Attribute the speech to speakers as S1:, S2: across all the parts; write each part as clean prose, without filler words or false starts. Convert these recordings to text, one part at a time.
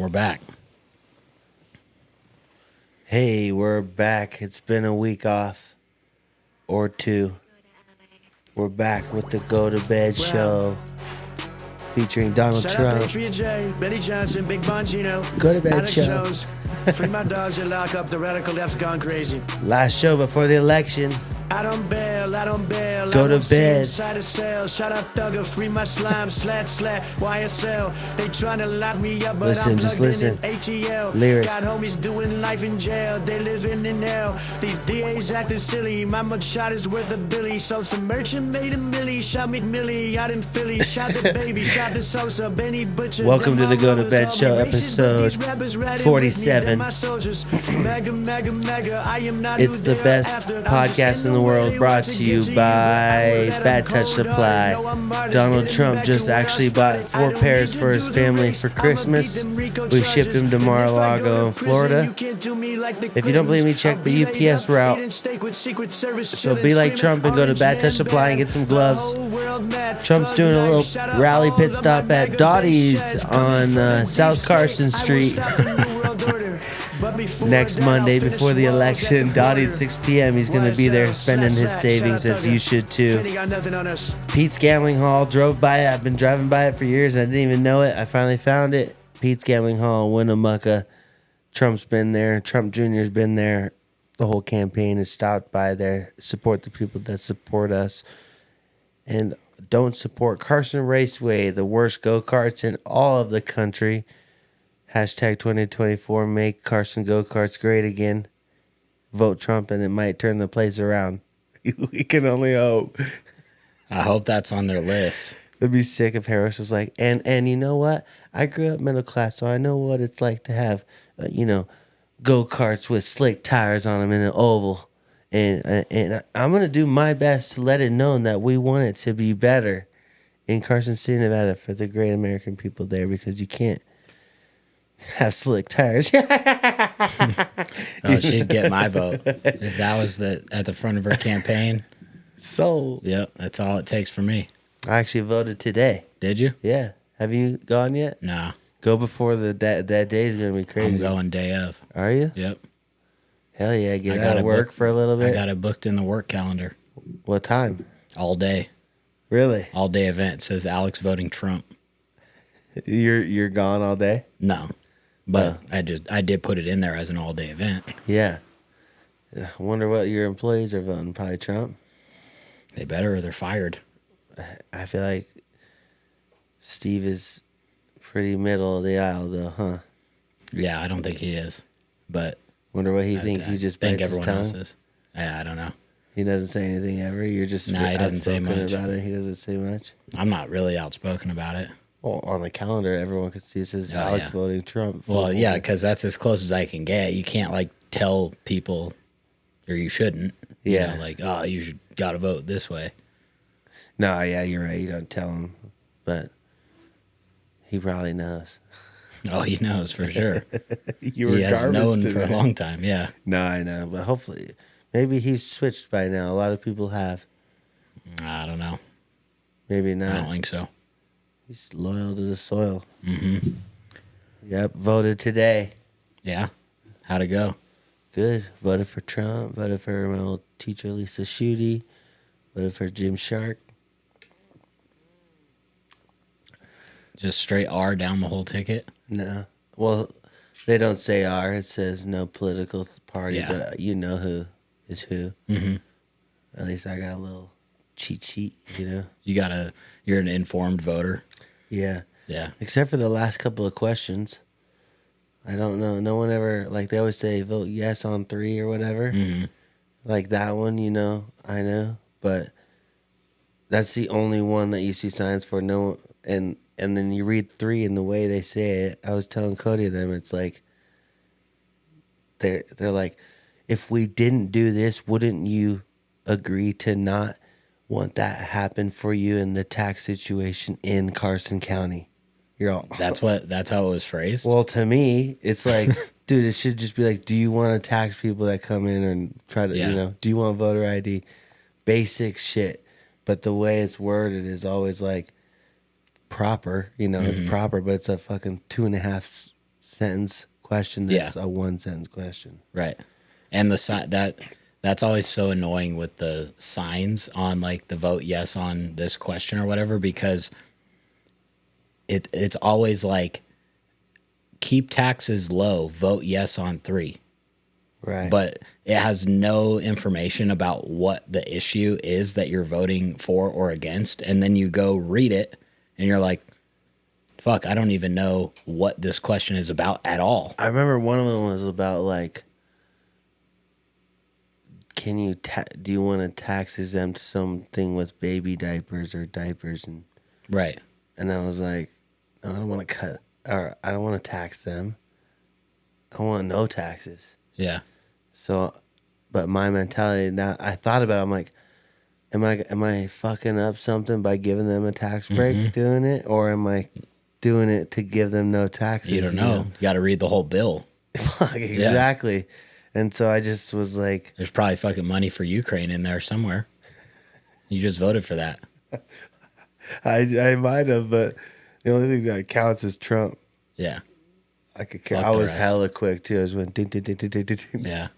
S1: we're back.
S2: Hey, we're back. It's been a week off or two. We're back with the Go to Bed show featuring Donald Trump.
S3: Patriot J, Benny Johnson, Big Bongino,
S2: Go to Bed
S3: Alex
S2: show.
S3: Jones, free my dogs and lock up the radical left's gone crazy.
S2: Last show before the election.
S3: I don't bail, I don't bail.
S2: Go to bed.
S3: Inside a cell, shut up, thugger, free my slime, slat, YSL. They tryna lock me up, but
S2: Listen,
S3: I'm
S2: just
S3: plugged
S2: listen.
S3: in ATL.
S2: Lyrics.
S3: Got homies doing life in jail, they living in hell. These DAs acting silly, my mugshot is worth a billy. So some merchant made a milli, shot McMillie out in Philly, shot the baby, shot the Sosa, Benny Butcher.
S2: Welcome to the Go to Bed show, episode 47. It's the best podcast in the world, brought to you by Bad Touch Supply. Donald Trump just actually bought 4 pairs for his family for Christmas. We shipped them to Mar-a-Lago in Florida. If you don't believe me, check the UPS route. So be like Trump and go to Bad Touch Supply and get some gloves. Trump's doing a little rally pit stop at Dottie's on South Carson Street. Next Monday before the election, Dottie's 6 p.m. He's going to be there spending his savings, as you should too. Pete's Gambling Hall, drove by it. I've been driving by it for years. I didn't even know it. I finally found it. Pete's Gambling Hall, Winnemucca. Trump's been there. Trump Jr.'s been there. The whole campaign has stopped by there. Support the people that support us. And don't support Carson Raceway, the worst go-karts in all of the country. Hashtag 2024, make Carson go-karts great again. Vote Trump and it might turn the place around. We can only hope.
S1: I hope that's on their list.
S2: It'd be sick if Harris was like, and you know what? I grew up middle class, so I know what it's like to have, go-karts with slick tires on them in an oval. And I'm going to do my best to let it known that we want it to be better in Carson City, Nevada for the great American people there, because you can't have slick tires.
S1: Oh, she'd get my vote if that was at the front of her campaign.
S2: So,
S1: Yep, that's all it takes for me.
S2: I actually voted today.
S1: Did you?
S2: Yeah. Have you gone yet?
S1: No.
S2: Go before that day is going to be crazy.
S1: I'm going day of.
S2: Are you?
S1: Yep.
S2: Hell yeah. Get out of work for a little bit.
S1: I got it booked in the work calendar.
S2: What time?
S1: All day.
S2: Really?
S1: All day event. It says Alex voting Trump.
S2: You're gone all day?
S1: No. But I did put it in there as an all day event.
S2: Yeah. I wonder what your employees are voting. Probably Trump.
S1: They better or they're fired.
S2: I feel like Steve is pretty middle of the aisle, though, huh?
S1: Yeah, I don't think he is. But
S2: Wonder what he thinks. He just
S1: think
S2: bites his
S1: everyone
S2: tongue.
S1: else is. Yeah, I don't know.
S2: He doesn't say anything ever. You're just
S1: Nah, he doesn't say
S2: outspoken
S1: much.
S2: about it. He doesn't say much.
S1: I'm not really outspoken about it.
S2: Well, on the calendar, everyone could see it says Alex
S1: yeah.
S2: voting Trump.
S1: Well, yeah, because that's as close as I can get. You can't tell people, or you shouldn't.
S2: Yeah.
S1: You got to vote this way.
S2: No, yeah, you're right. You don't tell him, but he probably knows.
S1: Oh, he knows for sure.
S2: You were
S1: He has
S2: garbage
S1: known for
S2: today.
S1: a long time. Yeah.
S2: No, I know, but hopefully, maybe he's switched by now. A lot of people have.
S1: I don't know.
S2: Maybe
S1: I don't
S2: not.
S1: think so.
S2: He's loyal to the soil. Mm-hmm. Yep, voted today.
S1: Yeah. How'd it go?
S2: Good. Voted for Trump. Voted for my old teacher, Lisa Schutte. Voted for Jim Shark.
S1: Just straight R down the whole ticket?
S2: No. Well, they don't say R. It says no political party,
S1: Yeah.
S2: but you know who is who.
S1: Mm-hmm.
S2: At least I got a little cheat sheet,
S1: You're an informed voter.
S2: Yeah.
S1: Yeah.
S2: Except for the last couple of questions. I don't know. No one ever, they always say vote yes on 3 or whatever.
S1: Mm-hmm.
S2: Like that one, I know. But that's the only one that you see signs for. No, and then you read 3 and the way they say it. I was telling Cody them, it's like, they're like, if we didn't do this, wouldn't you agree to not want that happen for you in the tax situation in Carson County? You're all,
S1: That's how it was phrased?
S2: well, to me, it's like, dude, it should just be like, do you want to tax people that come in and try to, do you want voter ID? Basic shit. But the way it's worded is always like proper,
S1: Mm-hmm.
S2: it's proper, but it's a fucking 2.5 sentence question that's a one sentence question.
S1: Right. And that's always so annoying with the signs on like the vote yes on this question or whatever, because it's always like keep taxes low, vote yes on 3.
S2: Right.
S1: But it has no information about what the issue is that you're voting for or against. And then you go read it and you're like, fuck, I don't even know what this question is about at all.
S2: I remember one of them was about like, do you want to tax exempt something with baby diapers or diapers?
S1: Right.
S2: And I was like, no, I don't want to I don't want to tax them. I want no taxes.
S1: Yeah.
S2: So, but my mentality now, I thought about it, I'm like, am I fucking up something by giving them a tax break doing it? Or am I doing it to give them no taxes?
S1: You don't know. You got to read the whole bill.
S2: Fuck, exactly. Yeah. And so I just was like,
S1: there's probably fucking money for Ukraine in there somewhere. You just voted for that.
S2: I might have, but the only thing that counts is Trump.
S1: Yeah.
S2: I was hella quick too. I was went ding, ding, ding, ding, ding, ding.
S1: Yeah.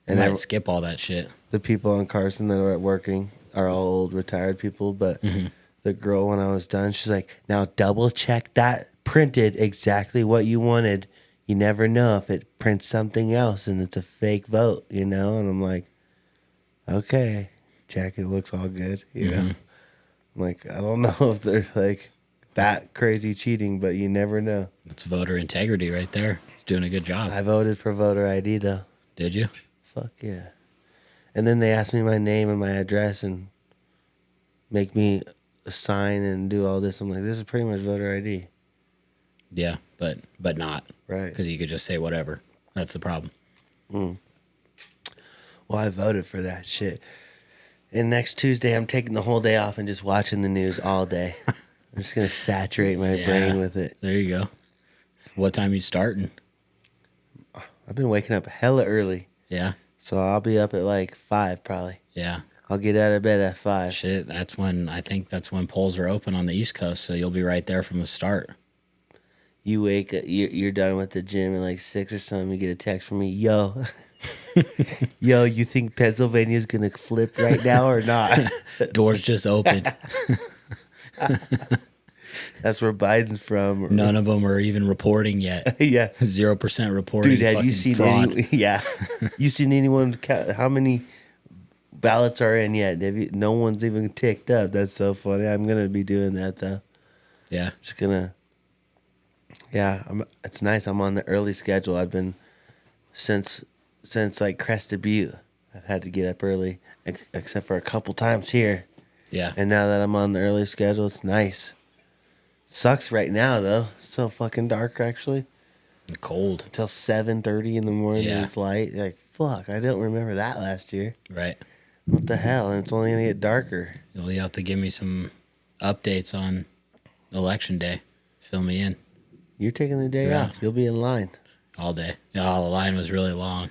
S2: And
S1: I might skip all that shit.
S2: The people on Carson that are working are all old retired people, but the girl, when I was done, she's like, now double check that printed exactly what you wanted. You never know if it prints something else and it's a fake vote, you know? And I'm like, okay, check, it looks all good, you know? I'm like, I don't know if they're like that crazy cheating, but you never know.
S1: That's voter integrity right there. It's doing a good job.
S2: I voted for voter ID though.
S1: Did you?
S2: Fuck yeah. And then they asked me my name and my address and make me sign and do all this. I'm like, this is pretty much voter ID.
S1: Yeah, but not.
S2: Right.
S1: Because you could just say whatever. That's the problem.
S2: Well, I voted for that shit. And next Tuesday, I'm taking the whole day off and just watching the news all day. I'm just going to saturate my brain with it.
S1: There you go. What time are you starting?
S2: I've been waking up hella early.
S1: Yeah.
S2: So I'll be up at like 5 probably.
S1: Yeah.
S2: I'll get out of bed at 5.
S1: Shit, I think that's when polls are open on the East Coast, so you'll be right there from the start.
S2: You wake up, you're done with the gym at like 6 or something, you get a text from me, yo, you think Pennsylvania's going to flip right now or not?
S1: Doors just opened.
S2: That's where Biden's from.
S1: None of them are even reporting yet.
S2: Yeah.
S1: 0% reporting.
S2: Dude, have you seen fraud. You seen anyone how many ballots are in yet? No one's even ticked up. That's so funny. I'm going to be doing that though.
S1: Yeah.
S2: Just going to. Yeah, it's nice. I'm on the early schedule. I've been since like Crested Butte. I've had to get up early, except for a couple times here.
S1: Yeah.
S2: And now that I'm on the early schedule, it's nice. Sucks right now though. It's so fucking dark actually.
S1: And cold.
S2: Until 7:30 in the morning and
S1: Yeah.
S2: it's light. You're like, fuck, I don't remember that last year.
S1: Right.
S2: What the hell? And it's only gonna get darker.
S1: You'll have to give me some updates on Election Day. Fill me in.
S2: You're taking the day off. You'll be in line.
S1: All day. Oh, the line was really long.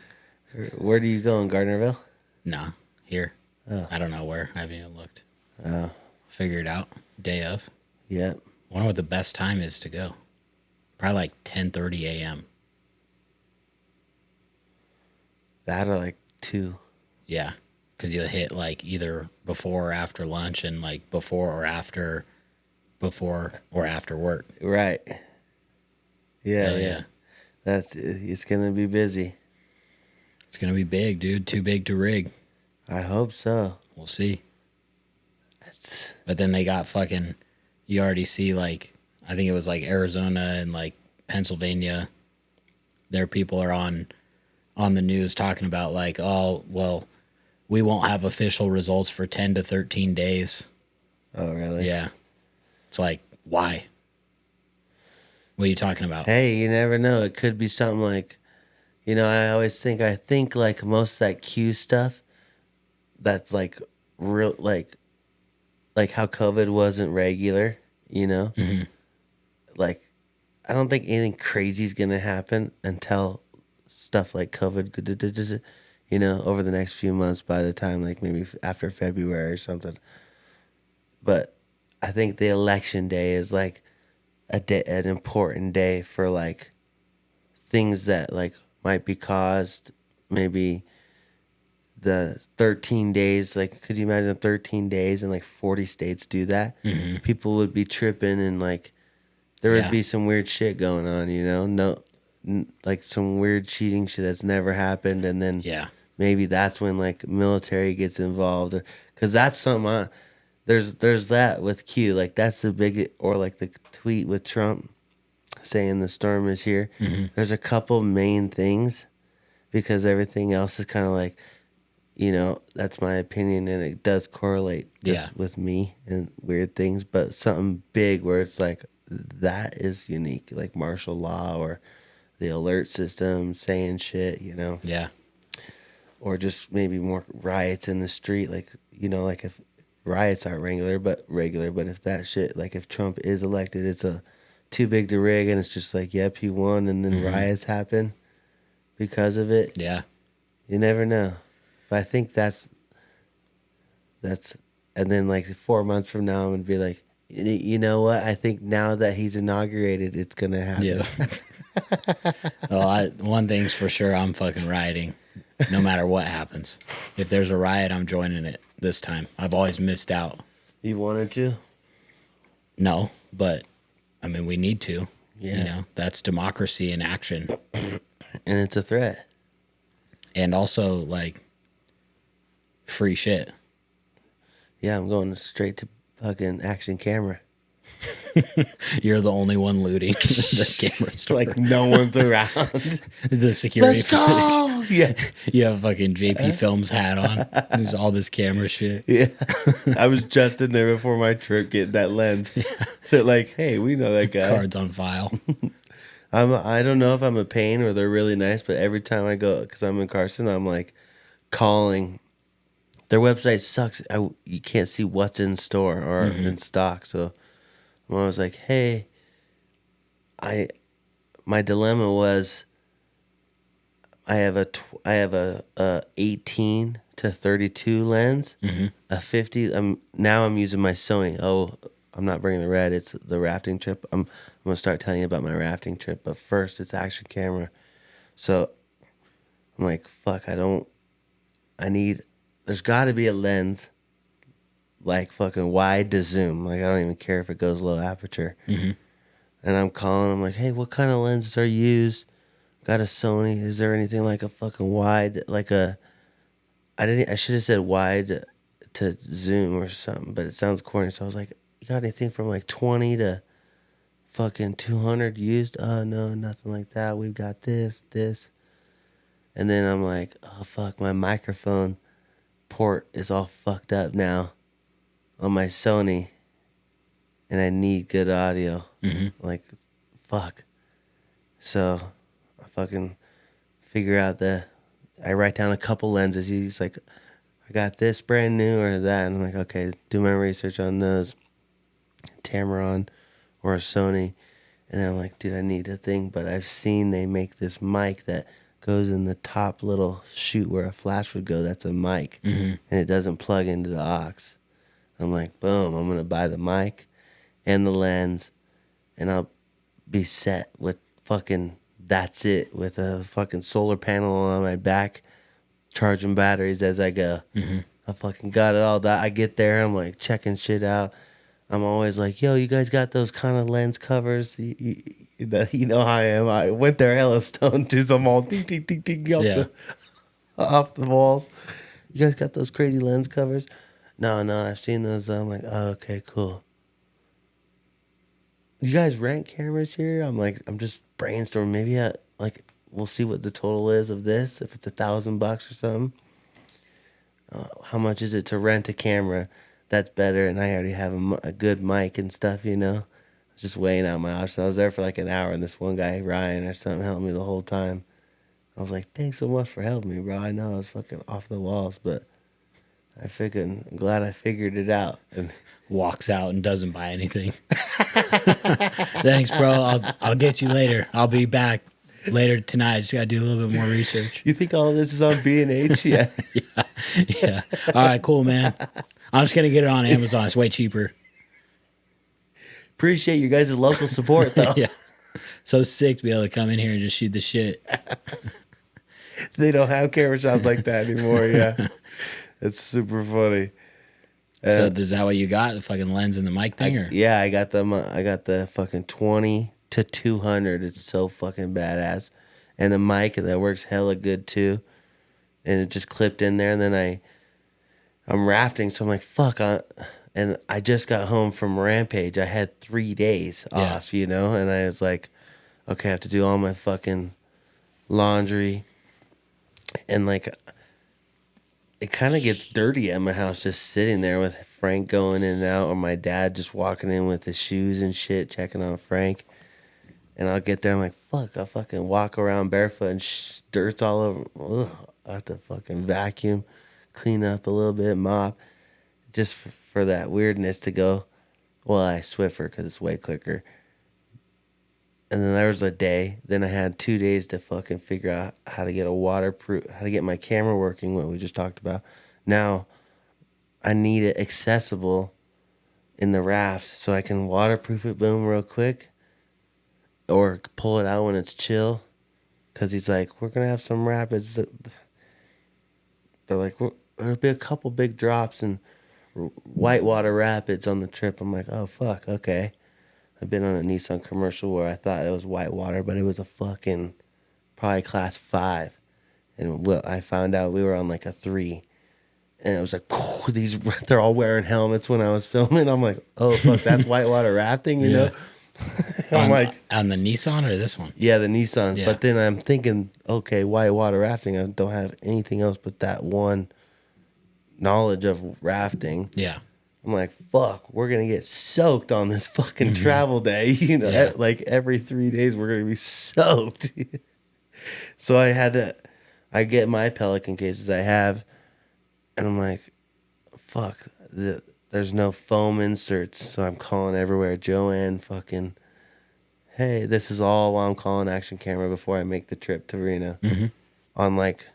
S2: Where do you go, in Gardnerville?
S1: No, here.
S2: Oh.
S1: I don't know where. I haven't even looked.
S2: Oh.
S1: Figure it out. Day of.
S2: Yep.
S1: Wonder what the best time is to go. Probably like 10:30 a.m.
S2: That or like 2.
S1: Yeah, because you'll hit like either before or after lunch and like before or after work.
S2: Right. Yeah,
S1: Hell
S2: yeah. It's gonna be busy.
S1: It's gonna be big, dude. Too big to rig.
S2: I hope so.
S1: We'll see. But then they got fucking. You already see like I think it was like Arizona and like Pennsylvania. Their people are on the news talking about like, oh well, we won't have official results for 10 to 13 days.
S2: Oh really?
S1: Yeah. It's like, why? What are you talking about?
S2: Hey, you never know. It could be something like, I think like most of that Q stuff, that's like real, like how COVID wasn't regular,
S1: Mm-hmm.
S2: Like, I don't think anything crazy is going to happen until stuff like COVID, over the next few months by the time, like maybe after February or something. But I think the election day is like an important day for like things that like might be caused, maybe the 13 days, like could you imagine 13 days and like 40 states do that? People would be tripping and like there would be some weird shit going on, you know? Like some weird cheating shit that's never happened, and then maybe that's when like military gets involved, because that's something there's that with Q, like that's the big, or like the tweet with Trump saying the storm is here. There's a couple main things, because everything else is kind of like, you know, that's my opinion, and it does correlate just with me and weird things, but something big where it's like that is unique, like martial law or the alert system saying shit, you know?
S1: Yeah.
S2: Or just maybe more riots in the street, like, you know, like if riots aren't regular, but if that shit, like if Trump is elected, it's a too big to rig, and it's just like, yep, he won, and then riots happen because of it.
S1: Yeah.
S2: You never know. But I think that's, and then like 4 months from now, I'm going to be like, you know what? I think now that he's inaugurated, it's going to happen.
S1: Yeah. Well, one thing's for sure, I'm fucking rioting no matter what happens. If there's a riot, I'm joining it this time. I've always missed out.
S2: You wanted to?
S1: No, but I mean, we need to.
S2: Yeah.
S1: You know, that's democracy in action.
S2: And it's a threat.
S1: And also, like, free shit.
S2: Yeah, I'm going straight to fucking Action Camera.
S1: You're the only one looting the camera store.
S2: Like no one's around.
S1: The security.
S2: Let's go! Yeah.
S1: You have a fucking JP Films hat on. There's all this camera shit.
S2: Yeah. I was just in there before my trip getting that lens. They're like, hey, we know that guy.
S1: Cards on file.
S2: I don't know if I'm a pain or they're really nice, but every time I go, because I'm in Carson, I'm like calling. Their website sucks. You can't see what's in store or in stock. So I was like, hey, my dilemma was I have a 18 to 32 lens, a 50. I'm using my Sony. Oh, I'm not bringing the red. It's the rafting trip. I'm gonna start telling you about my rafting trip, but first it's Action Camera. So I'm like, fuck, there's got to be a lens like fucking wide to zoom. Like I don't even care if it goes low aperture. And I'm calling. I'm like, hey, what kind of lenses are used? Got a Sony. Is there anything like a fucking wide, like I should have said wide to zoom or something, but it sounds corny. So I was like, you got anything from like 20 to fucking 200 used? Oh, no, nothing like that. We've got this. And then I'm like, oh, fuck, my microphone port is all fucked up now on my Sony, and I need good audio. Like, fuck. So I fucking figure out I write down a couple lenses. He's like, I got this brand new or that. And I'm like, okay, do my research on those. Tamron or a Sony. And then I'm like, dude, I need a thing. But I've seen they make this mic that goes in the top little chute where a flash would go. That's a mic. And it doesn't plug into the aux. I'm like, boom, I'm going to buy the mic and the lens, and I'll be set with fucking, that's it, with a fucking solar panel on my back, charging batteries as I go. I fucking got it all done. I get there, I'm like checking shit out. I'm always like, yo, you guys got those kind of lens covers? You know how I am. I went there hella stoned too, so I'm all ding, ding, ding, ding, off the walls. You guys got those crazy lens covers? No, I've seen those. I'm like, oh, okay, cool. You guys rent cameras here? I'm like, I'm just brainstorming. Maybe we'll see what the total is of this. If it's $1,000 or something. How much is it to rent a camera? That's better, and I already have a good mic and stuff, you know. I was just weighing out my options. I was there for like an hour, and this one guy, Ryan or something, helped me the whole time. I was like, thanks so much for helping me, bro. I know I was fucking off the walls, but I'm glad I figured it out. And
S1: walks out and doesn't buy anything. Thanks, bro. I'll get you later. I'll be back later tonight. I just gotta do a little bit more research.
S2: You think all of this is on B&H? Yeah.
S1: Yeah. All right, cool, man. I'm just gonna get it on Amazon. It's way cheaper.
S2: Appreciate you guys' local support, though.
S1: Yeah. so sick to be able to come in here and just shoot the shit.
S2: They don't have camera shops like that anymore. Yeah, it's super funny.
S1: So is that what you got? The fucking lens and the mic thing?
S2: Yeah, I got the fucking 20 to 200. It's so fucking badass, and a mic that works hella good too. And it just clipped in there, and then I'm rafting, so I'm like, fuck. And I just got home from Rampage. I had 3 days off, and I was like, okay, I have to do all my fucking laundry, and like, it kind of gets dirty at my house just sitting there with Frank going in and out, or my dad just walking in with his shoes and shit, checking on Frank. And I'll get there, I'm like, fuck, I'll fucking walk around barefoot and dirt's all over. Ugh, I have to fucking vacuum, clean up a little bit, mop, just for that weirdness to go. Well, I Swiffer because it's way quicker. And then there was a day. Then I had 2 days to fucking figure out how to get how to get my camera working, what we just talked about. Now, I need it accessible in the raft so I can waterproof it, boom, real quick. Or pull it out when it's chill. Because he's like, we're going to have some rapids. They're like, there'll be a couple big drops and whitewater rapids on the trip. I'm like, oh, fuck, okay. I've been on a Nissan commercial where I thought it was whitewater, but it was a fucking probably class 5. And I found out we were on like a 3. And it was like, they're all wearing helmets when I was filming. I'm like, oh, fuck, that's whitewater rafting, you know? I'm like,
S1: on the Nissan or this one?
S2: Yeah, the Nissan.
S1: Yeah.
S2: But then I'm thinking, okay, whitewater rafting. I don't have anything else but that one knowledge of rafting.
S1: Yeah.
S2: I'm like, fuck, we're going to get soaked on this fucking travel day. Like every 3 days we're going to be soaked. So I get my Pelican cases I have, and I'm like, fuck, there's no foam inserts. So I'm calling everywhere. Joanne fucking, hey, this is all while I'm calling Action Camera before I make the trip to Reno.
S1: Mm-hmm.
S2: On like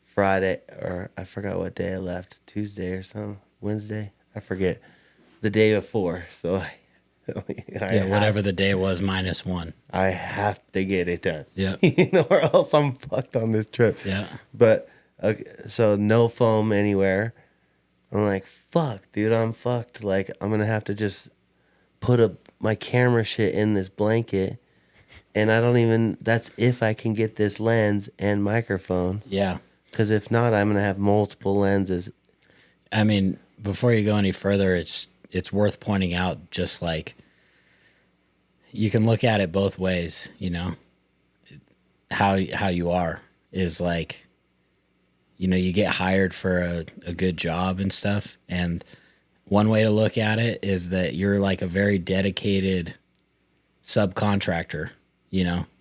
S2: Friday, or I forgot what day I left, Tuesday or something, Wednesday. I forget. The day before. So
S1: whatever the day was -1.
S2: I have to get it done.
S1: Yeah.
S2: Or else I'm fucked on this trip.
S1: Yeah.
S2: But, okay, so no foam anywhere. I'm like, fuck, dude, I'm fucked. Like, I'm going to have to just put my camera shit in this blanket. And that's if I can get this lens and microphone.
S1: Yeah.
S2: Because if not, I'm going to have multiple lenses.
S1: I mean, before you go any further, it's worth pointing out, just like, you can look at it both ways, how you are is like, you get hired for a good job and stuff, and one way to look at it is that you're like a very dedicated subcontractor,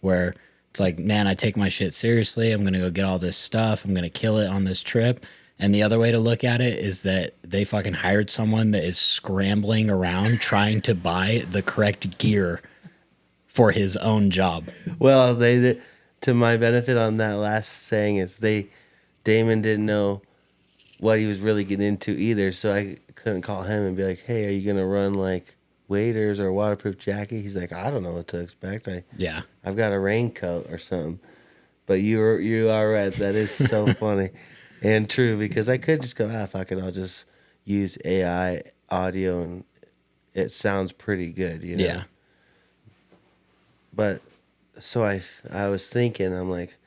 S1: where it's like, man, I take my shit seriously, I'm gonna go get all this stuff, I'm gonna kill it on this trip. And the other way to look at it is that they fucking hired someone that is scrambling around trying to buy the correct gear for his own job.
S2: Well, to my benefit on that last saying is Damon didn't know what he was really getting into either, so I couldn't call him and be like, hey, are you going to run like waders or a waterproof jacket? He's like, I don't know what to expect. I've got a raincoat or something. But you are right. That is so funny. And true, because I could just go, fuck it, I'll just use AI audio and it sounds pretty good,
S1: Yeah.
S2: But so I was thinking, I'm like,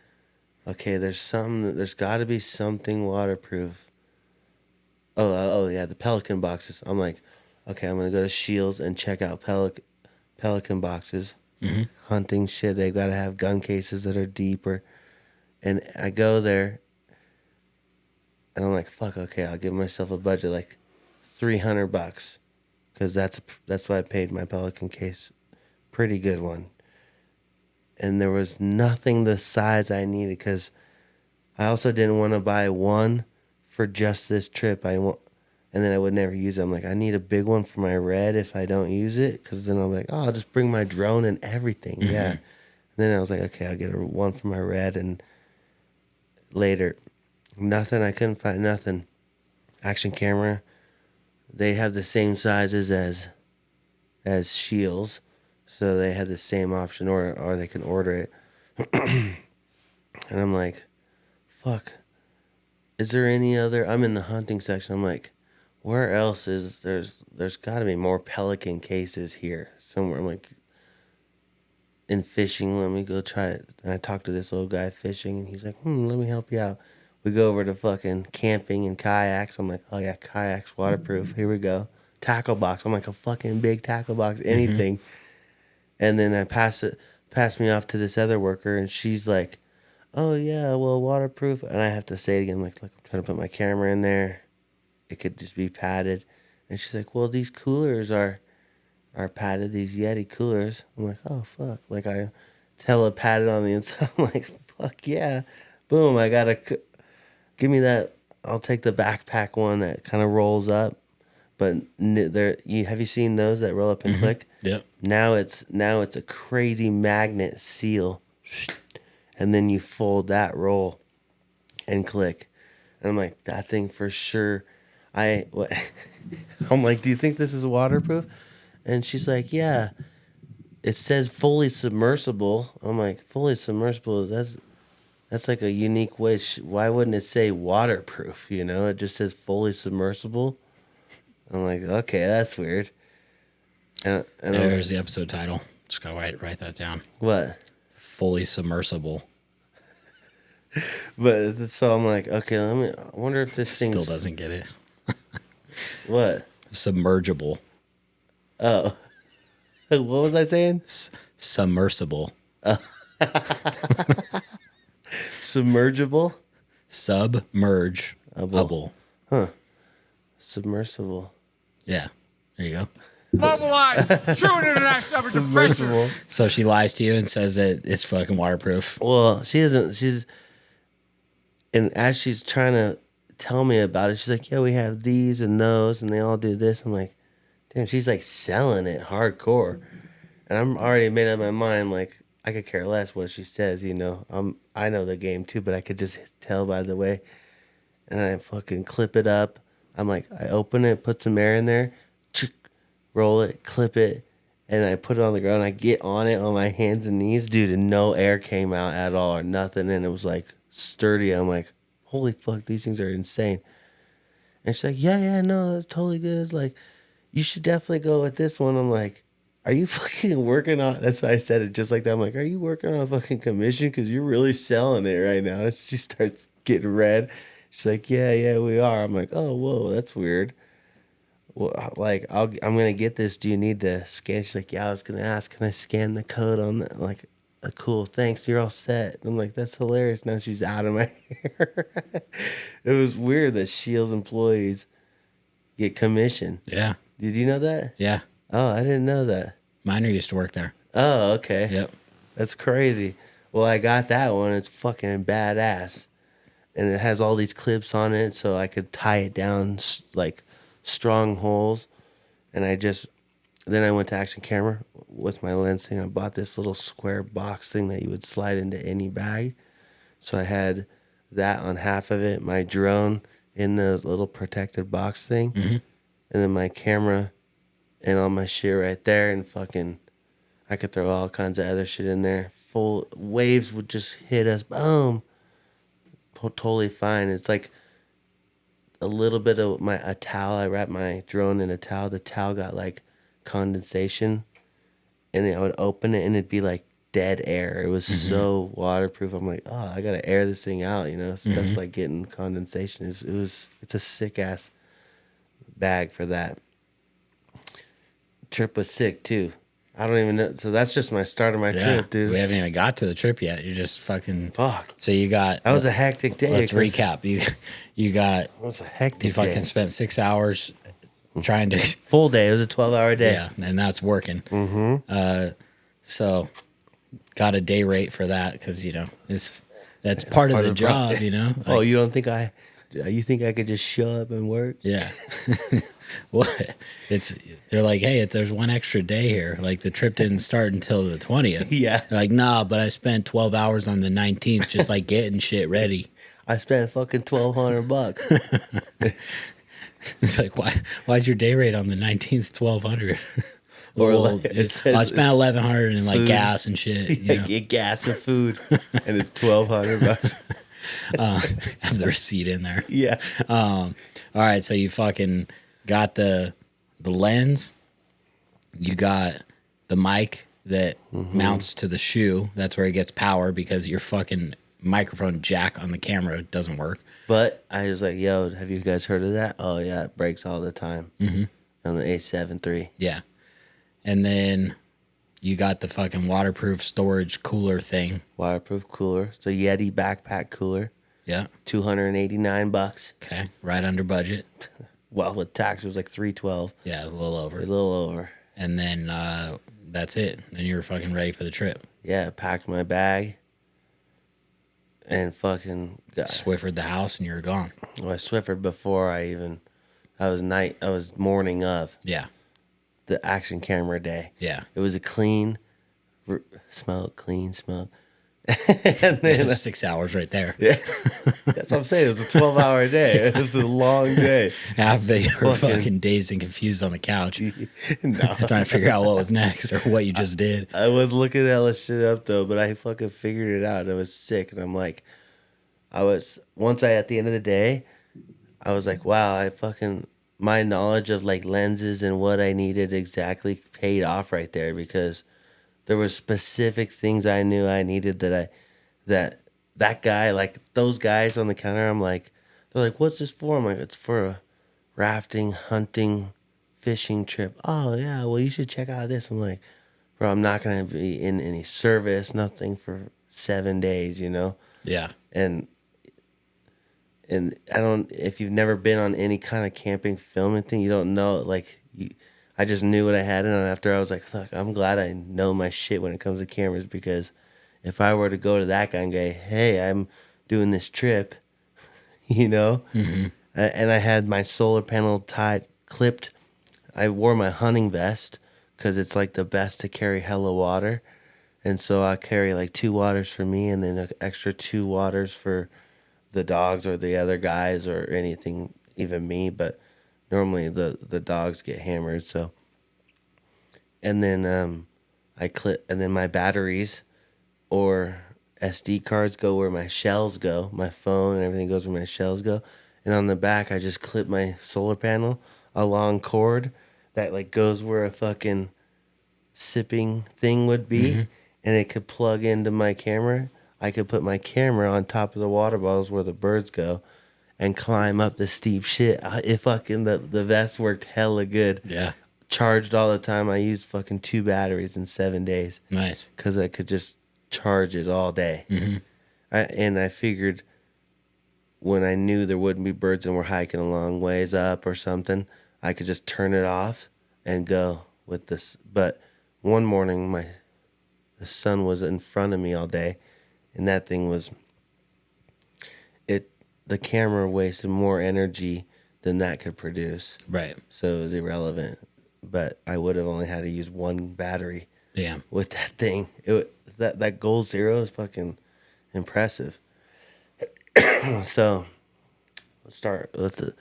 S2: okay, there's got to be something waterproof. Oh yeah, the Pelican boxes. I'm like, okay, I'm gonna go to Shields and check out Pelican boxes, hunting shit. They got to have gun cases that are deeper, and I go there. And I'm like, fuck, okay, I'll give myself a budget like $300, because that's why I paid my Pelican case, pretty good one. And there was nothing the size I needed, because I also didn't want to buy one for just this trip. And then I would never use it. I'm like, I need a big one for my red if I don't use it, because then I'm like, oh, I'll just bring my drone and everything. Mm-hmm. Yeah. And then I was like, okay, I'll get one for my red, and later. Nothing. I couldn't find nothing. Action Camera, they have the same sizes as Shields, So they had the same option, or they can order it. And I'm like, fuck. Is there any other? I'm in the hunting section. I'm like, where else is there's got to be more pelican cases here somewhere. I'm like, in fishing, let me go try it. And I talked to this little guy fishing, and he's like, let me help you out. We go over to fucking camping and kayaks. I'm like, oh yeah, kayaks, waterproof. Here we go. Tackle box. I'm like, a fucking big tackle box, anything. And then I pass me off to this other worker, and she's like, oh yeah, well, waterproof. And I have to say it again, like I'm trying to put my camera in there. It could just be padded. And she's like, well, these coolers are padded, these Yeti coolers. I'm like, oh fuck. Like I tell it padded on the inside. I'm like, fuck yeah. Boom, I gotta give me that. I'll take the backpack one that kind of rolls up. But have you seen those that roll up and click?
S1: Yep.
S2: Now it's a crazy magnet seal, and then you fold that roll, and click. And I'm like, that thing for sure. I'm like, do you think this is waterproof? And she's like, yeah. It says fully submersible. I'm like, fully submersible, that's like a unique way. Why wouldn't it say waterproof? You know, it just says fully submersible. I'm like, okay, that's weird. And
S1: there's the episode title. Just gotta write that down.
S2: What?
S1: Fully submersible.
S2: But so I'm like, okay, I wonder if this thing
S1: still doesn't get it.
S2: What?
S1: Submergible.
S2: Oh. What was I saying?
S1: Submersible.
S2: Submergible?
S1: Submergeable.
S2: Huh. Submersible.
S1: Yeah. There you go.
S4: Mobilize! True international
S2: Submersible.
S1: So she lies to you and says that it's fucking waterproof.
S2: Well, she isn't. And as she's trying to tell me about it, she's like, yeah, we have these and those, and they all do this. I'm like, damn, she's like selling it hardcore. And I'm already made up my mind, like, I could care less what she says, you know. I know the game too, but I could just tell by the way. And I fucking clip it up. I'm like, I open it, put some air in there, roll it, clip it, and I put it on the ground. I get on it on my hands and knees, dude, and no air came out at all or nothing. And it was like sturdy. I'm like, holy fuck, these things are insane. And she's like, yeah, no, it's totally good. Like, you should definitely go with this one. I'm like, are you fucking working on? That's why I said it just like that. I'm like, are you working on a fucking commission? Because you're really selling it right now. She starts getting red. She's like, yeah, we are. I'm like, oh, whoa, that's weird. Well, like, I'm gonna get this. Do you need to scan? She's like, yeah, I was gonna ask, can I scan the code on that? Like, cool, thanks, you're all set. I'm like, that's hilarious. Now she's out of my hair. It was weird that Shields employees get commission.
S1: Yeah.
S2: Did you know that?
S1: Yeah.
S2: Oh, I didn't know that.
S1: Miner used to work there.
S2: Oh, okay.
S1: Yep.
S2: That's crazy. Well, I got that one. It's fucking badass. And it has all these clips on it, so I could tie it down like strong holes. And then I went to Action Camera with my lens thing. I bought this little square box thing that you would slide into any bag. So I had that on half of it, my drone in the little protected box thing, and then my camera and all my shit right there. And fucking, I could throw all kinds of other shit in there. Full waves would just hit us. Boom. Totally fine. It's like a little bit of a towel. I wrapped my drone in a towel. The towel got like condensation, and I would open it and it'd be like dead air. It was so waterproof. I'm like, oh, I gotta air this thing out. You know, stuff's like getting condensation. It's a sick ass bag for that. Trip was sick too. I don't even know. So that's just my start of my trip, dude.
S1: We haven't even got to the trip yet. You're just fucking.
S2: Fuck.
S1: So you got.
S2: That was a hectic day.
S1: Let's recap. You got.
S2: It was a hectic
S1: You fucking
S2: day.
S1: spent 6 hours trying to.
S2: Full day. It was a 12-hour day.
S1: Yeah, and that's working. So got a day rate for that because that's part of the job. You know.
S2: Oh, you don't think you think I could just show up and work?
S1: Yeah. What? They're like, hey, there's one extra day here. Like the trip didn't start until the 20th.
S2: Yeah.
S1: They're like, nah, but I spent 12 hours on the 19th just like getting shit ready.
S2: I spent fucking $1,200.
S1: It's like, why's your day rate on the 19th $1,200?
S2: Or
S1: Well,
S2: like,
S1: I spent $1,100 in like
S2: food.
S1: gas and shit. You know?
S2: Get gas and food, and it's $1,200.
S1: Have the receipt in there.
S2: Yeah.
S1: All right, so you fucking got the lens. You got the mic that mounts to the shoe. That's where it gets power because your fucking microphone jack on the camera doesn't work.
S2: But I was like, yo, have you guys heard of that? Oh, yeah, it breaks all the time on the A7 III.
S1: Yeah. And then you got the fucking waterproof storage cooler thing.
S2: Waterproof cooler. It's a Yeti backpack cooler.
S1: Yeah.
S2: $289.
S1: Okay. Right under budget.
S2: Well, with tax, it was like $312.
S1: Yeah, a little over.
S2: A little over.
S1: And then that's it. Then you were fucking ready for the trip.
S2: Yeah, packed my bag and fucking got
S1: Swiffered the house and you were gone.
S2: Well, I Swiffered before I was morning of
S1: Yeah.
S2: the action camera day.
S1: Yeah.
S2: It was a clean smell. And
S1: It
S2: then,
S1: was 6 hours right there.
S2: yeah, that's what I'm saying. It was a 12-hour day. It was a long day.
S1: Half of it you were fucking dazed and confused on the couch.
S2: No,
S1: Trying to figure out what was next or what you just did.
S2: I was looking hella shit up though, but I fucking figured it out. I was sick, and I'm like, at the end of the day, I was like, wow, my knowledge of like lenses and what I needed exactly paid off right there, because there were specific things I knew I needed that guy, like those guys on the counter, I'm like, they're like, what's this for? I'm like, it's for a rafting, hunting, fishing trip. Oh yeah, well you should check out this. I'm like, bro, I'm not gonna be in any service, nothing for 7 days, you know?
S1: Yeah.
S2: And if you've never been on any kind of camping filming thing, you don't know, like, I just knew what I had, and after I was like, fuck, I'm glad I know my shit when it comes to cameras, because if I were to go to that guy and go, hey, I'm doing this trip, you know, and I had my solar panel clipped, I wore my hunting vest because it's like the best to carry hella water, and so I carry like 2 waters for me and then an extra 2 waters for the dogs or the other guys or anything, even me, but normally the dogs get hammered. So, and then and then my batteries or SD cards go where my shells go. My phone and everything goes where my shells go. And on the back, I just clip my solar panel, a long cord that like goes where a fucking sipping thing would be, and it could plug into my camera. I could put my camera on top of the water bottles where the birds go and climb up the steep shit. It fucking, the vest worked hella good.
S1: Yeah.
S2: Charged all the time. I used fucking 2 batteries in 7 days.
S1: Nice.
S2: Because I could just charge it all day. And I figured when I knew there wouldn't be birds and we're hiking a long ways up or something, I could just turn it off and go with this. But one morning, the sun was in front of me all day, and that thing was, the camera wasted more energy than that could produce.
S1: Right.
S2: So it was irrelevant. But I would have only had to use 1 battery.
S1: Damn.
S2: With that thing. That goal 0 is fucking impressive. So let's start with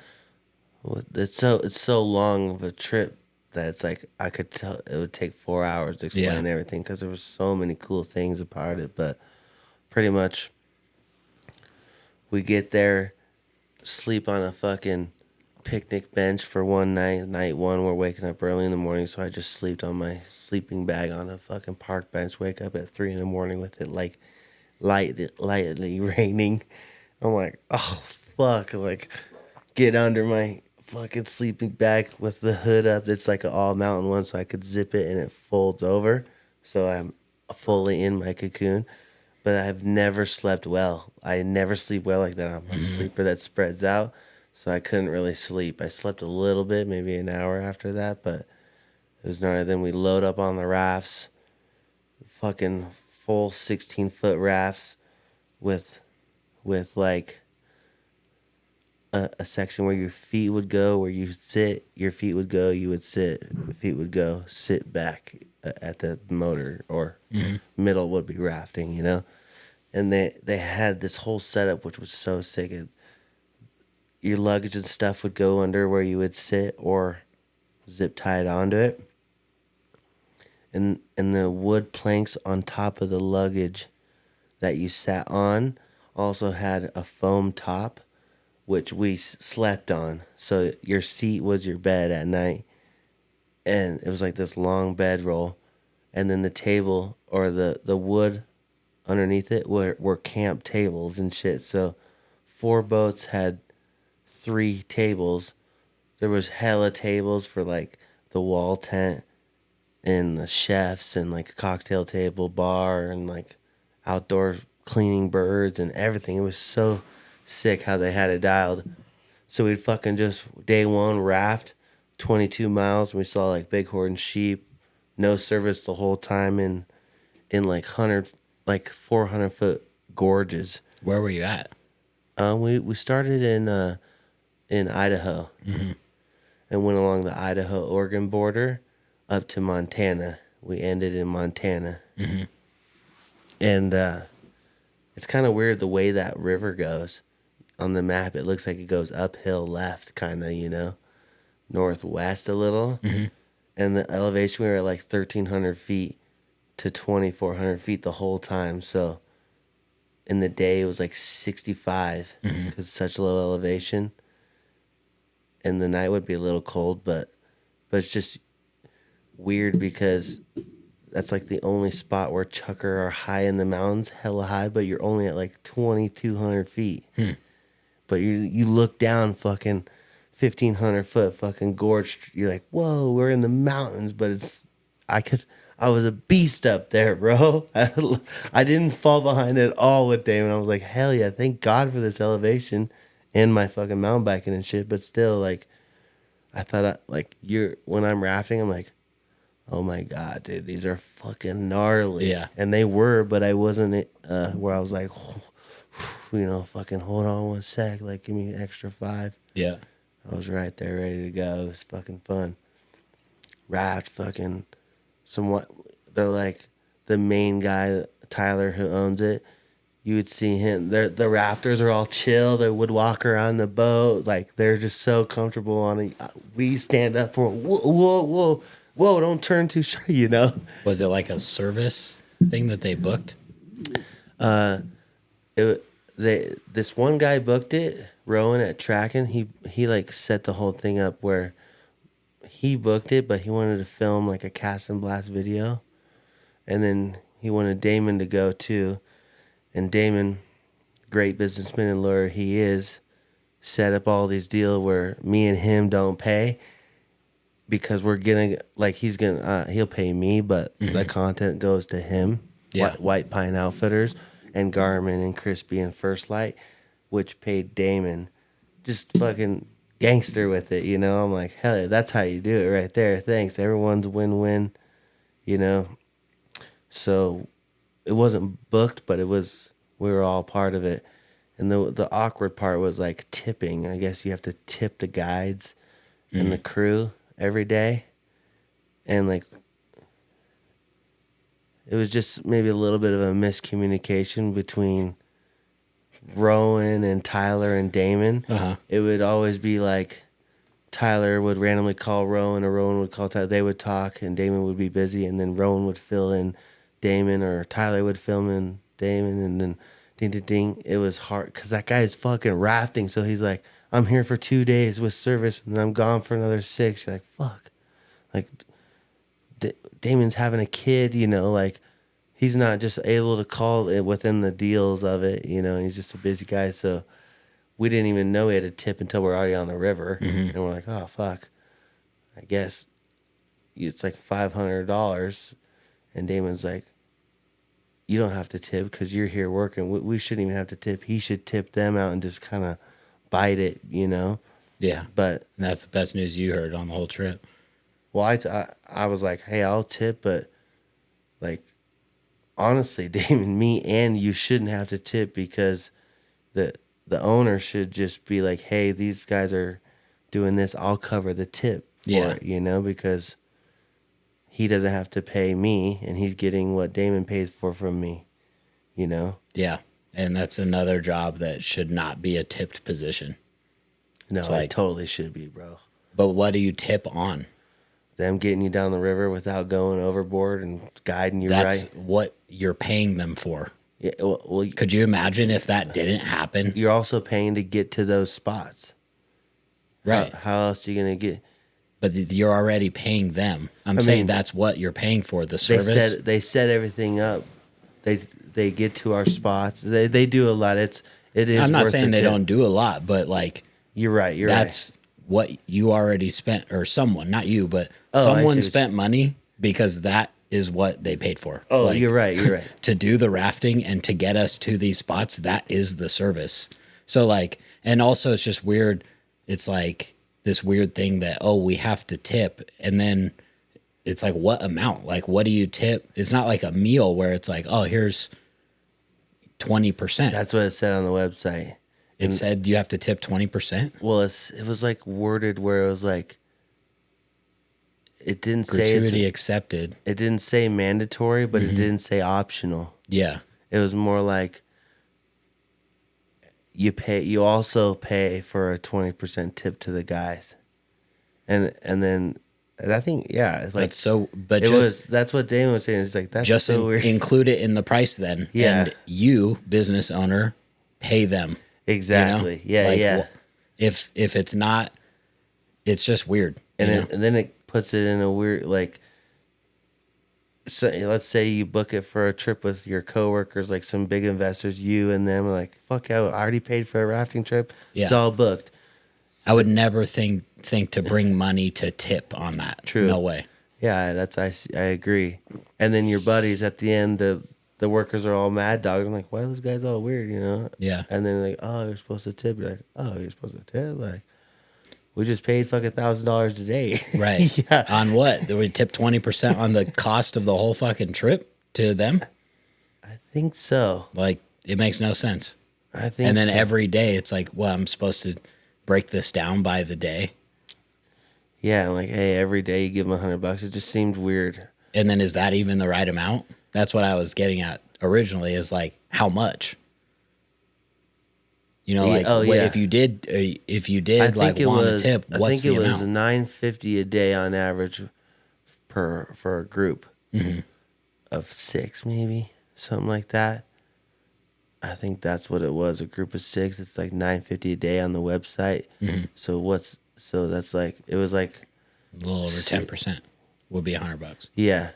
S2: it's so long of a trip that it's like I could tell it would take 4 hours to explain everything, because there was so many cool things about it. But pretty much we get there, sleep on a fucking picnic bench for one night. Night 1, we're waking up early in the morning, so I just slept on my sleeping bag on a fucking park bench. Wake up at 3 in the morning with it like lightly raining. I'm like, oh fuck! Like, get under my fucking sleeping bag with the hood up. It's like an all mountain one, so I could zip it and it folds over, so I'm fully in my cocoon. But I've never slept well. I never sleep well like that. I'm a sleeper that spreads out, so I couldn't really sleep. I slept a little bit, maybe an hour after that, but it was gnarly. Then we load up on the rafts, fucking full 16-foot rafts with like a section where your feet would go, where you sit, your feet would go, you would sit, feet would go, sit back at the motor, or middle would be rafting, you know? And they had this whole setup, which was so sick. Your luggage and stuff would go under where you would sit or zip tied onto it. and the wood planks on top of the luggage that you sat on also had a foam top, which we slept on. So your seat was your bed at night, and it was like this long bedroll, and then the table or the wood underneath it were camp tables and shit. So 4 boats had 3 tables. There was hella tables for like the wall tent and the chefs and like a cocktail table, bar, and like outdoor cleaning birds and everything. It was so sick how they had it dialed. So we'd fucking just day one raft 22 miles and we saw like bighorn sheep, no service the whole time in like 400 foot gorges.
S1: Where were you at?
S2: We started in Idaho and went along the Idaho-Oregon border up to Montana. We ended in Montana. And it's kind of weird the way that river goes. On the map, it looks like it goes uphill left, kind of, you know, northwest a little. And the elevation, we were at like 1,300 feet to 2,400 feet the whole time. So in the day, it was like 65 because it's such low elevation. And the night would be a little cold, but it's just weird because that's like the only spot where chukar are high in the mountains, hella high, but you're only at like 2,200 feet. But you look down fucking 1,500 foot fucking gorge. You're like, whoa, we're in the mountains, but I was a beast up there, bro. I didn't fall behind at all with Damon. I was like, hell yeah, thank God for this elevation and my fucking mountain biking and shit. But still, like, I thought, when I'm rafting, I'm like, oh my God, dude, these are fucking gnarly.
S1: Yeah.
S2: And they were, but I wasn't where I was like, you know, fucking hold on one sec, like give me an extra 5.
S1: Yeah.
S2: I was right there ready to go. It was fucking fun. Raft fucking somewhat, they're like the main guy, Tyler, who owns it. You would see him, the rafters are all chill. They would walk around the boat. Like, they're just so comfortable on it. We stand up for, whoa, don't turn too sharp, you know?
S1: Was it like a service thing that they booked?
S2: This one guy booked it, Rowan at Tracking. He like set the whole thing up where he booked it, but he wanted to film like a cast and blast video. And then he wanted Damon to go too. And Damon, great businessman and lawyer he is, set up all these deals where me and him don't pay because we're getting, like, he'll pay me, but the content goes to him.
S1: Yeah.
S2: White Pine Outfitters and Garmin and Crispy and First Light, which paid Damon. Just fucking gangster with it, you know? I'm like, hell yeah, that's how you do it right there. Thanks. Everyone's win-win, you know? So it wasn't booked, but we were all part of it. And the awkward part was like tipping. I guess you have to tip the guides and the crew every day. And like, it was just maybe a little bit of a miscommunication between Rowan and Tyler and Damon. It would always be like Tyler would randomly call Rowan or Rowan would call Tyler. They would talk and Damon would be busy, and then Rowan would fill in Damon or Tyler would film in Damon, and then ding, ding, ding. It was hard because that guy is fucking rafting. So he's like, I'm here for 2 days with service and I'm gone for another 6. You're like, fuck. Like, Damon's having a kid, you know, like, he's not just able to call it within the deals of it, you know, he's just a busy guy. So we didn't even know he had a tip until we're already on the river. And we're like, oh, fuck. I guess it's like $500. And Damon's like, you don't have to tip because you're here working. We shouldn't even have to tip. He should tip them out and just kind of bite it, you know?
S1: Yeah.
S2: But
S1: And that's the best news you heard on the whole trip.
S2: well, I was like, hey, I'll tip, but like, honestly, Damon, me and you shouldn't have to tip because the owner should just be like, hey, these guys are doing this. I'll cover the tip for it, you know, because he doesn't have to pay me and he's getting what Damon pays for from me, you know?
S1: Yeah. And that's another job that should not be a tipped position.
S2: No,
S1: It's
S2: it
S1: like-
S2: totally should be, bro.
S1: But what do you tip on?
S2: them getting you down the river without going overboard and guiding you
S1: That's
S2: right.
S1: what you're paying them for.
S2: Yeah, well,
S1: Could you imagine if that didn't happen?
S2: you're also paying to get to those spots.
S1: Right.
S2: How else are you gonna get?
S1: But you're already paying them. I'm saying that's what you're paying for, the service.
S2: They set everything up. They get to our spots. They do a lot. It is.
S1: I'm not
S2: worth
S1: saying
S2: the
S1: they
S2: tip.
S1: don't do a lot, but like
S2: You're right.
S1: that's what you already spent, or someone, not you, but
S2: I see
S1: someone
S2: what
S1: spent money because that is what they paid for.
S2: Oh,
S1: Like,
S2: you're right. You're right.
S1: to do the rafting and to get us to these spots, that is the service. So like, and also it's just weird. It's like this weird thing that, oh, we have to tip. And then it's like, what amount? Like, what do you tip? It's not like a meal where it's like, oh, here's 20%.
S2: That's what it said on the website.
S1: It said you have to tip 20%.
S2: Well, it was like worded where it was like, it didn't say
S1: Gratuity accepted.
S2: it didn't say mandatory, but it didn't say optional.
S1: Yeah.
S2: It was more like you also pay for a 20% tip to the guys. And I think it's like
S1: That's so, but
S2: that's what Damon was saying. It's like that's
S1: just
S2: so weird.
S1: include it in the price then.
S2: Yeah.
S1: And you, business owner, pay them.
S2: Exactly.
S1: You know?
S2: Yeah,
S1: Like,
S2: yeah.
S1: If it's not, it's just weird.
S2: And then it puts it in a weird like. So let's say you book it for a trip with your coworkers, like some big investors, you and them are like, fuck yeah, I already paid for a rafting trip.
S1: Yeah.
S2: It's all booked.
S1: I would never think to bring money to tip on that.
S2: True.
S1: No way.
S2: Yeah, I agree. And then your buddies at the end, the workers are all mad dogs. I'm like, why are those guys all weird, you know?
S1: Yeah.
S2: And then like, oh, you're supposed to tip. You're like, oh, you're supposed to tip. Like, we just paid fucking $1,000 a day.
S1: Right.
S2: Yeah.
S1: On what? Do we tip 20% on the cost of the whole fucking trip to them?
S2: I think so.
S1: Like, it makes no sense.
S2: I think.
S1: And then
S2: so.
S1: every day it's like, well, I'm supposed to break this down by the day.
S2: Yeah, like, hey, every day you give them $100. It just seemed weird.
S1: And then is that even the right amount? That's what I was getting at originally, is like, how much? You know, like, if you did like want to tip, what's the amount?
S2: I think it was $9.50 a day on average for a group of 6, maybe something like that. I think that's what it was. A group of 6. It's like $9.50 a day on the website. So that's like, it was like
S1: A little over 10% would be $100.
S2: yeah.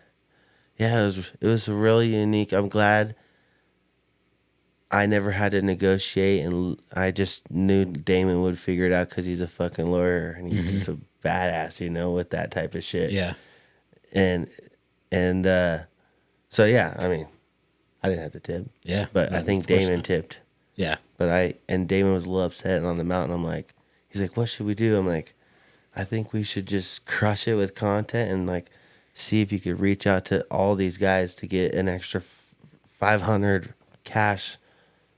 S2: It was really unique. I'm glad I never had to negotiate, and I just knew Damon would figure it out because he's a fucking lawyer and he's just a badass, you know, with that type of shit.
S1: Yeah.
S2: And so yeah, I mean, I didn't have to tip.
S1: Yeah.
S2: But I think
S1: of course
S2: Damon
S1: not.
S2: tipped.
S1: Yeah.
S2: But Damon was a little upset, and on the mountain, I'm like, he's like, what should we do? I'm like, I think we should just crush it with content and like see if you could reach out to all these guys to get an extra 500 cash,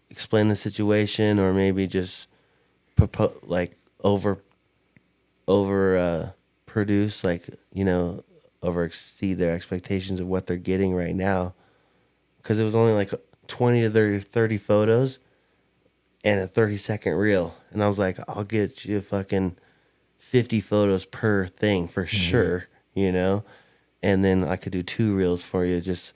S2: explain the situation, or maybe just propose like over produce, like, you know, over exceed their expectations of what they're getting right now. Because it was only like 20 to 30 photos and a 30-second reel. And I was like, I'll get you fucking 50 photos per thing for sure, you know? And then I could do 2 reels for you just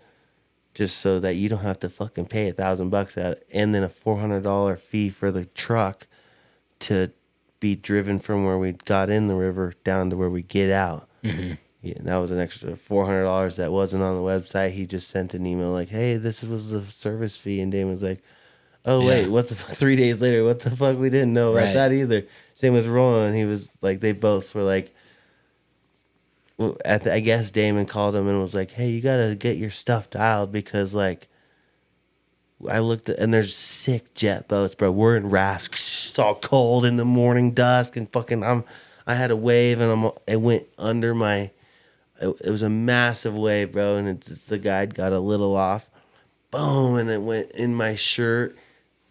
S2: so that you don't have to fucking pay $1,000 out, and then a $400 fee for the truck to be driven from where we got in the river down to where we get out. Yeah, that was an extra $400 that wasn't on the website. He just sent an email like, hey, this was the service fee. And Damon was like, oh, wait, what the fuck? 3 days later, what the fuck? We didn't know about that either. Same with Roland. He was like, they both were like, I guess Damon called him and was like, hey, you got to get your stuff dialed because, like, I looked at, and there's sick jet boats, bro. We're in rafts. It's all cold in the morning dusk, and fucking, I had a wave, and it went under my, it was a massive wave, bro, and the guide got a little off. Boom, and it went in my shirt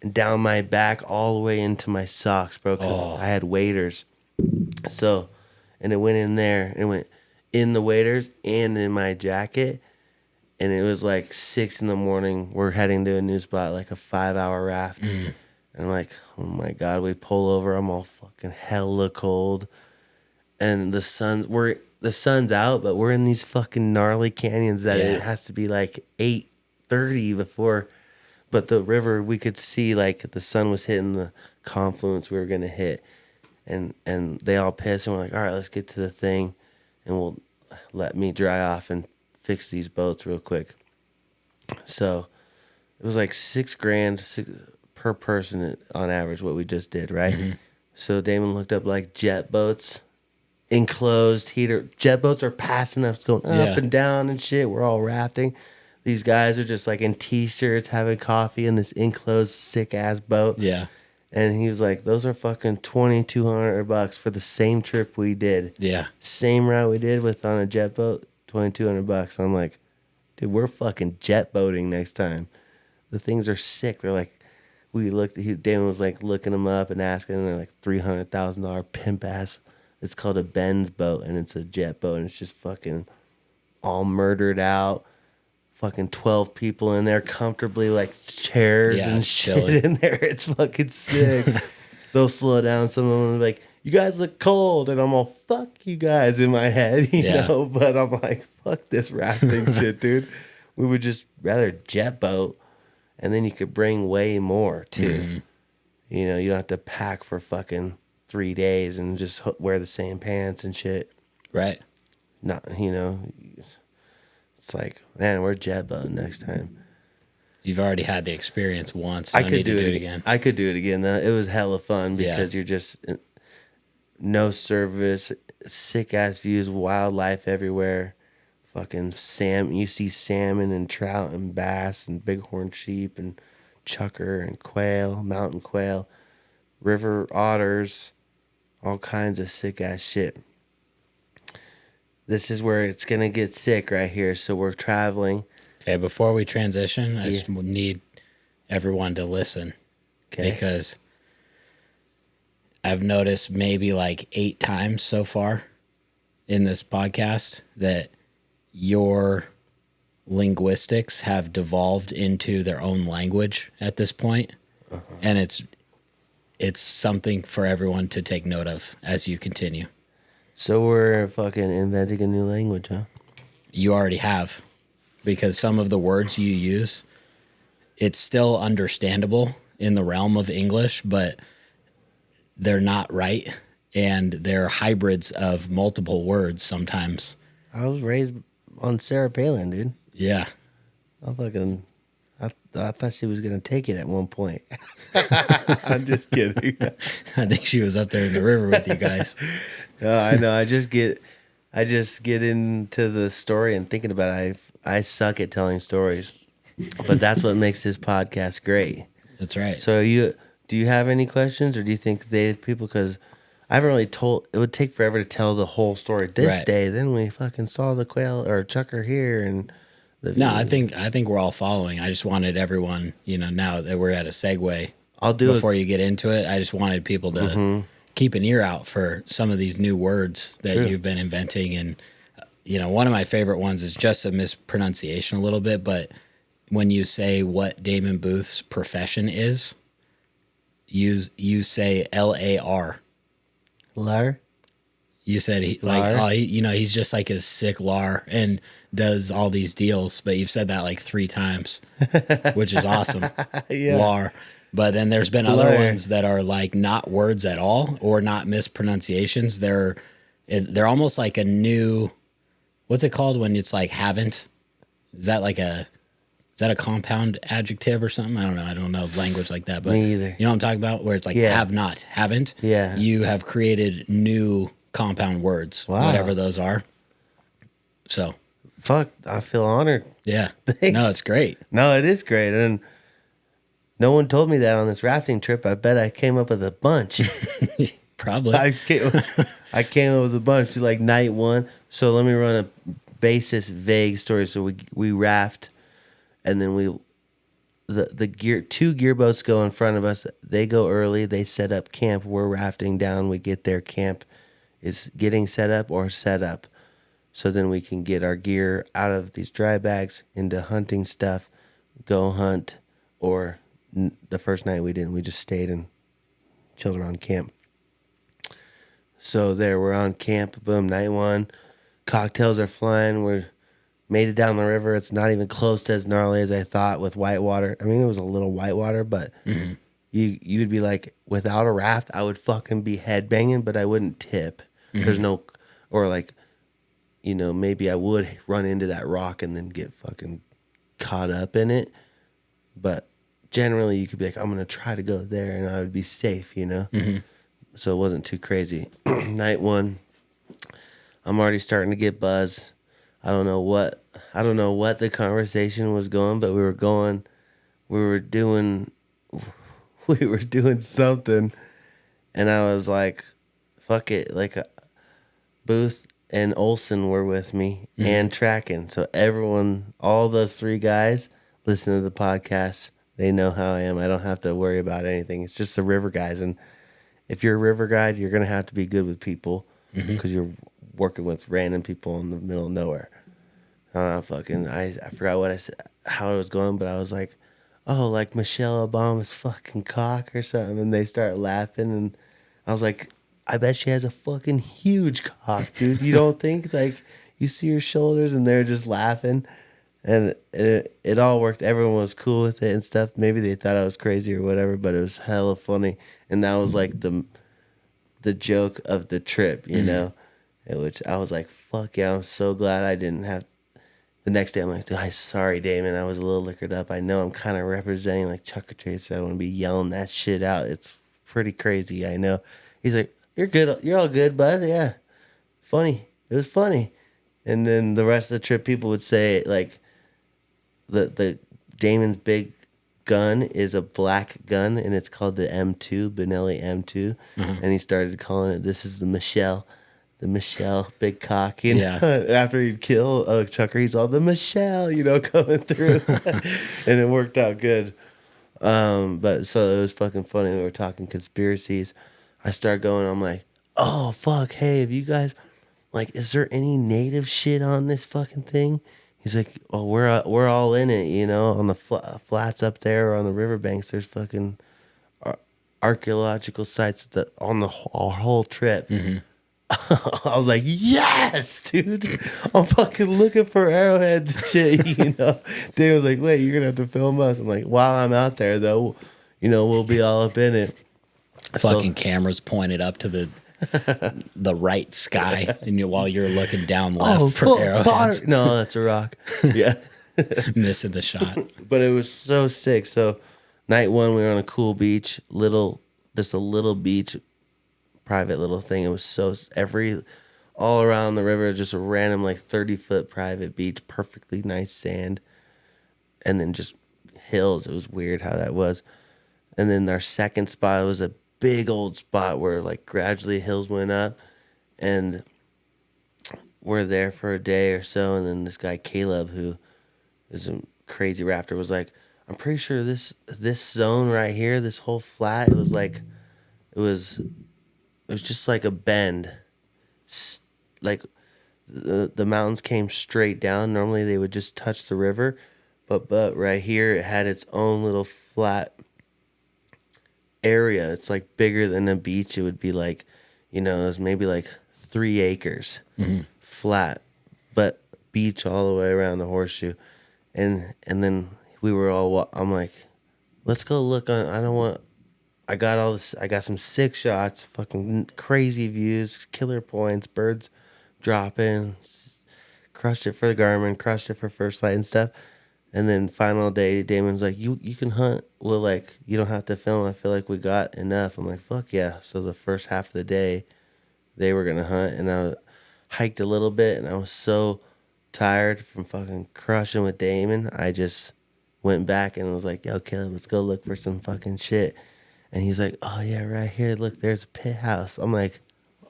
S2: and down my back all the way into my socks, bro, because I had waders. So, and it went in there, and it went in the waders and in my jacket. And it was like 6 a.m. We're heading to a new spot, like a 5-hour raft. And I'm like, oh my God, we pull over. I'm all fucking hella cold. And the sun's, we're the sun's out, but we're in these fucking gnarly canyons that it has to be like 8:30 before. But the river, we could see like the sun was hitting the confluence we were gonna hit, and they all pissed, and we're like, all right, let's get to the thing, and we'll let me dry off and fix these boats real quick. So it was like $6,000 per person on average what we just did, right? Mm-hmm. So Damon looked up like jet boats, enclosed heater. Jet boats are passing us, going up and down and shit. We're all rafting. These guys are just like in t-shirts having coffee in this enclosed sick ass boat.
S1: Yeah.
S2: And he was like, those are fucking $2,200 for the same trip we did.
S1: Yeah.
S2: Same route we did with on a jet boat, $2,200. I'm like, dude, we're fucking jet boating next time. The things are sick. They're like, Damon was like looking them up and asking, and they're like $300,000 pimp ass. It's called a Benz boat, and it's a jet boat, and it's just fucking all murdered out. Fucking 12 people in there comfortably, like chairs and shit in there. It's fucking sick. They'll slow down. Some of them are like, you guys look cold. And I'm all, fuck you guys in my head, you know? But I'm like, fuck this rafting shit, dude. We would just rather jet boat. And then you could bring way more, too. Mm-hmm. You know, you don't have to pack for fucking 3 days and just wear the same pants and shit.
S1: Right.
S2: Not, you know... It's like, man, we're jet boating next time.
S1: You've already had the experience once.
S2: I could do it again. I could do it again, though. It was hella fun because you're just no service, sick ass views, wildlife everywhere. Fucking salmon. You see salmon and trout and bass and bighorn sheep and chukar and quail, mountain quail, river otters, all kinds of sick ass shit. This is where it's going to get sick right here. So we're traveling.
S1: Okay, before we transition, I just need everyone to listen. Okay. Because I've noticed maybe like 8 times so far in this podcast that your linguistics have devolved into their own language at this point. Uh-huh. And it's something for everyone to take note of as you continue.
S2: So we're fucking inventing a new language, huh?
S1: You already have. Because some of the words you use, it's still understandable in the realm of English, but they're not right. And they're hybrids of multiple words sometimes.
S2: I was raised on Sarah Palin, dude.
S1: Yeah.
S2: I thought she was going to take it at one point. I'm just kidding.
S1: I think she was up there in the river with you guys.
S2: No, I know. I just get into the story and thinking about it. I suck at telling stories, but that's what makes this podcast great.
S1: That's right.
S2: So do you have any questions, or do you think people, because I haven't really told, it would take forever to tell the whole story. This day, then we fucking saw the quail or chukar here and...
S1: No, I think we're all following. I just wanted everyone, now that we're at a segue, before you get into it, I just wanted people to keep an ear out for some of these new words that you've been inventing. And, one of my favorite ones is just a mispronunciation a little bit, but when you say what Damon Booth's profession is, you say LAR.
S2: Lar?
S1: You said he's just like a sick lar and does all these deals, but you've said that like 3 times, which is awesome. Yeah. Lar. But then there's been other ones that are like not words at all or not mispronunciations. They're almost like a new, what's it called when it's like haven't? Is that a compound adjective or something? I don't know language like that, but
S2: me either.
S1: You know what I'm talking about? Where it's like have not, haven't.
S2: Yeah.
S1: You have created new compound words, whatever those are. So
S2: fuck, I feel honored.
S1: Yeah.
S2: Thanks.
S1: No, it's great.
S2: No, it is great. And no one told me that on this rafting trip. I bet I came up with a bunch.
S1: Probably.
S2: I came up with a bunch to like night 1. So let me run a basis vague story. So we raft, and then the 2 gear boats go in front of us. They go early. They set up camp. We're rafting down. We get there. Camp is getting set up or set up. So then we can get our gear out of these dry bags into hunting stuff, go hunt, or the first night we didn't. We just stayed and chilled around camp. So there, we're on camp. Boom, night 1. Cocktails are flying. We're made it down the river. It's not even close to as gnarly as I thought with whitewater. I mean, it was a little whitewater, but you would be like, without a raft, I would fucking be headbanging, but I wouldn't tip. There's no, or like, you know, maybe I would run into that rock and then get fucking caught up in it. But generally, you could be like, I'm going to try to go there and I would be safe, you know? So it wasn't too crazy. Night one, I'm already starting to get buzzed. I don't know what the conversation was going, but we were doing something, and I was like, fuck it. Like, Booth and Olson were with me and tracking. So everyone, all those three guys listen to the podcast. They know how I am. I don't have to worry about anything. It's just the river guys. And if you're a river guide, you're going to have to be good with people because you're working with random people in the middle of nowhere. I don't know, I forgot what I said, how it was going, but I was like, oh, like Michelle Obama's fucking cock or something. And they start laughing. And I was like, I bet she has a fucking huge cock, dude. You don't think? Like, you see her shoulders and they're just laughing. And it all worked. Everyone was cool with it and stuff. Maybe they thought I was crazy or whatever, but it was hella funny. And that was like the joke of the trip, you know? Which I was like, fuck yeah, I'm so glad I didn't have. The next day, I'm like, sorry, Damon. I was a little liquored up. I know I'm kind of representing like Chuck or Trace. So I don't want to be yelling that shit out. It's pretty crazy. I know. He's like, you're good. You're all good, bud. Yeah. Funny. It was funny. And then the rest of the trip, people would say, like, the Damon's big gun is a black gun, and it's called the M2, Benelli M2. And he started calling it, this is the Michelle. The Michelle, big cock, you know. After he'd kill Chucker, he's all the Michelle, you know, coming through. And it worked out good. But so it was fucking funny. We were talking conspiracies. I start going, I'm like, oh, fuck, hey, have you guys, like, is there any native shit on this fucking thing? He's like, oh, we're all in it, you know, on the flats up there or on the riverbanks. There's fucking archaeological sites on the whole trip. I was like, yes, dude. I'm fucking looking for arrowheads and shit, you know. Dave was like, wait, you're going to have to film us. I'm like, while I'm out there, though, you know, we'll be all up in it.
S1: Fucking cameras pointed up to the right sky, and while you're looking down left for arrowheads.
S2: No, that's a rock. Yeah.
S1: Missing the shot.
S2: But it was so sick. So night one, we were on a cool beach, just a little beach, private little thing. It was so all around the river, just a random like 30-foot private beach, perfectly nice sand, and then just hills. It was weird how that was. And then our second spot was a big old spot where like gradually hills went up, and we're there for a day or so. And then this guy Caleb, who is a crazy rafter, was like, I'm pretty sure this zone right here, this whole flat, it was just like a bend. Like the mountains came straight down. Normally they would just touch the river, but right here it had its own little flat area. It's like bigger than a beach. It would be like, you know, it was maybe like 3 acres flat, but beach all the way around the horseshoe. And then we were all, I'm like, let's go look on, I got all this. I got some sick shots, fucking crazy views, killer points, birds dropping, crushed it for the Garmin, crushed it for first light and stuff. And then final day, Damon's like, you can hunt. Well, like, you don't have to film. I feel like we got enough. I'm like, fuck yeah. So the first half of the day, they were gonna hunt, and I hiked a little bit, and I was so tired from fucking crushing with Damon. I just went back and was like, yo, Caleb, let's go look for some fucking shit. And he's like, oh, yeah, right here. Look, there's a pit house. I'm like,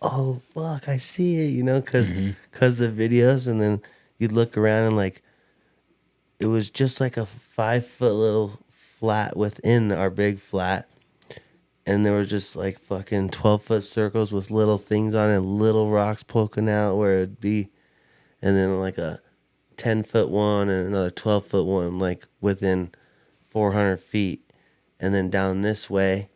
S2: oh, fuck, I see it, you know, because the videos. And then you'd look around and, like, it was just like a 5-foot little flat within our big flat. And there were just, like, fucking 12-foot circles with little things on it, little rocks poking out where it'd be. And then, like, a 10-foot one and another 12-foot one, like, within 400 feet. And then down this way,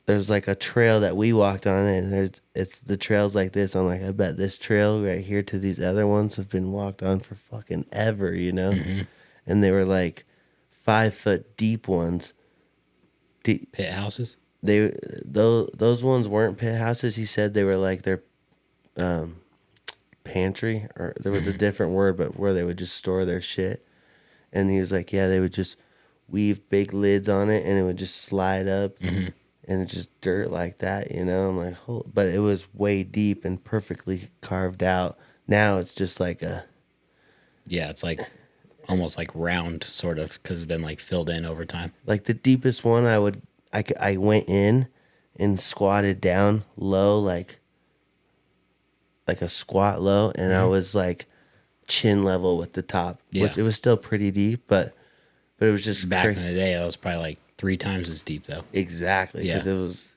S2: there's like a trail that we walked on, and it's the trails like this. I'm like, I bet this trail right here to these other ones have been walked on for fucking ever, you know?
S1: Mm-hmm.
S2: And they were like 5 foot deep ones.
S1: Pit houses?
S2: Those ones weren't pit houses. He said they were like their pantry, or there was a different word, but where they would just store their shit. And he was like, yeah, they would just weave big lids on it, and it would just slide up.
S1: Mm-hmm.
S2: And it's just dirt like that, you know? I'm like, but it was way deep and perfectly carved out. Now it's just like
S1: Yeah, it's like almost like round, sort of, because it's been like filled in over time.
S2: like the deepest one I went in and squatted down low, like a squat low, and I was like chin level with the top, which it was still pretty deep, but it was just
S1: back in the day, that was probably like 3 times as deep, though.
S2: Exactly, because it was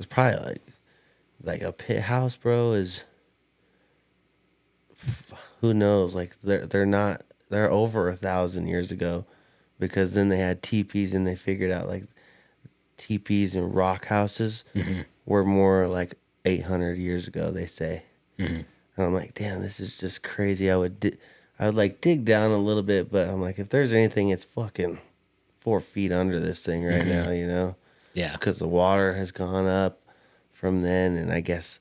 S2: probably like a pit house, bro. Is who knows? Like they're over 1,000 years ago, because then they had teepees, and they figured out like teepees and rock houses were more like 800 years ago, they say. And I'm like, damn, this is just crazy. I would like dig down a little bit, but I'm like, if there's anything, it's fucking 4 feet under this thing right now, you know?
S1: Yeah.
S2: Because the water has gone up from then, and I guess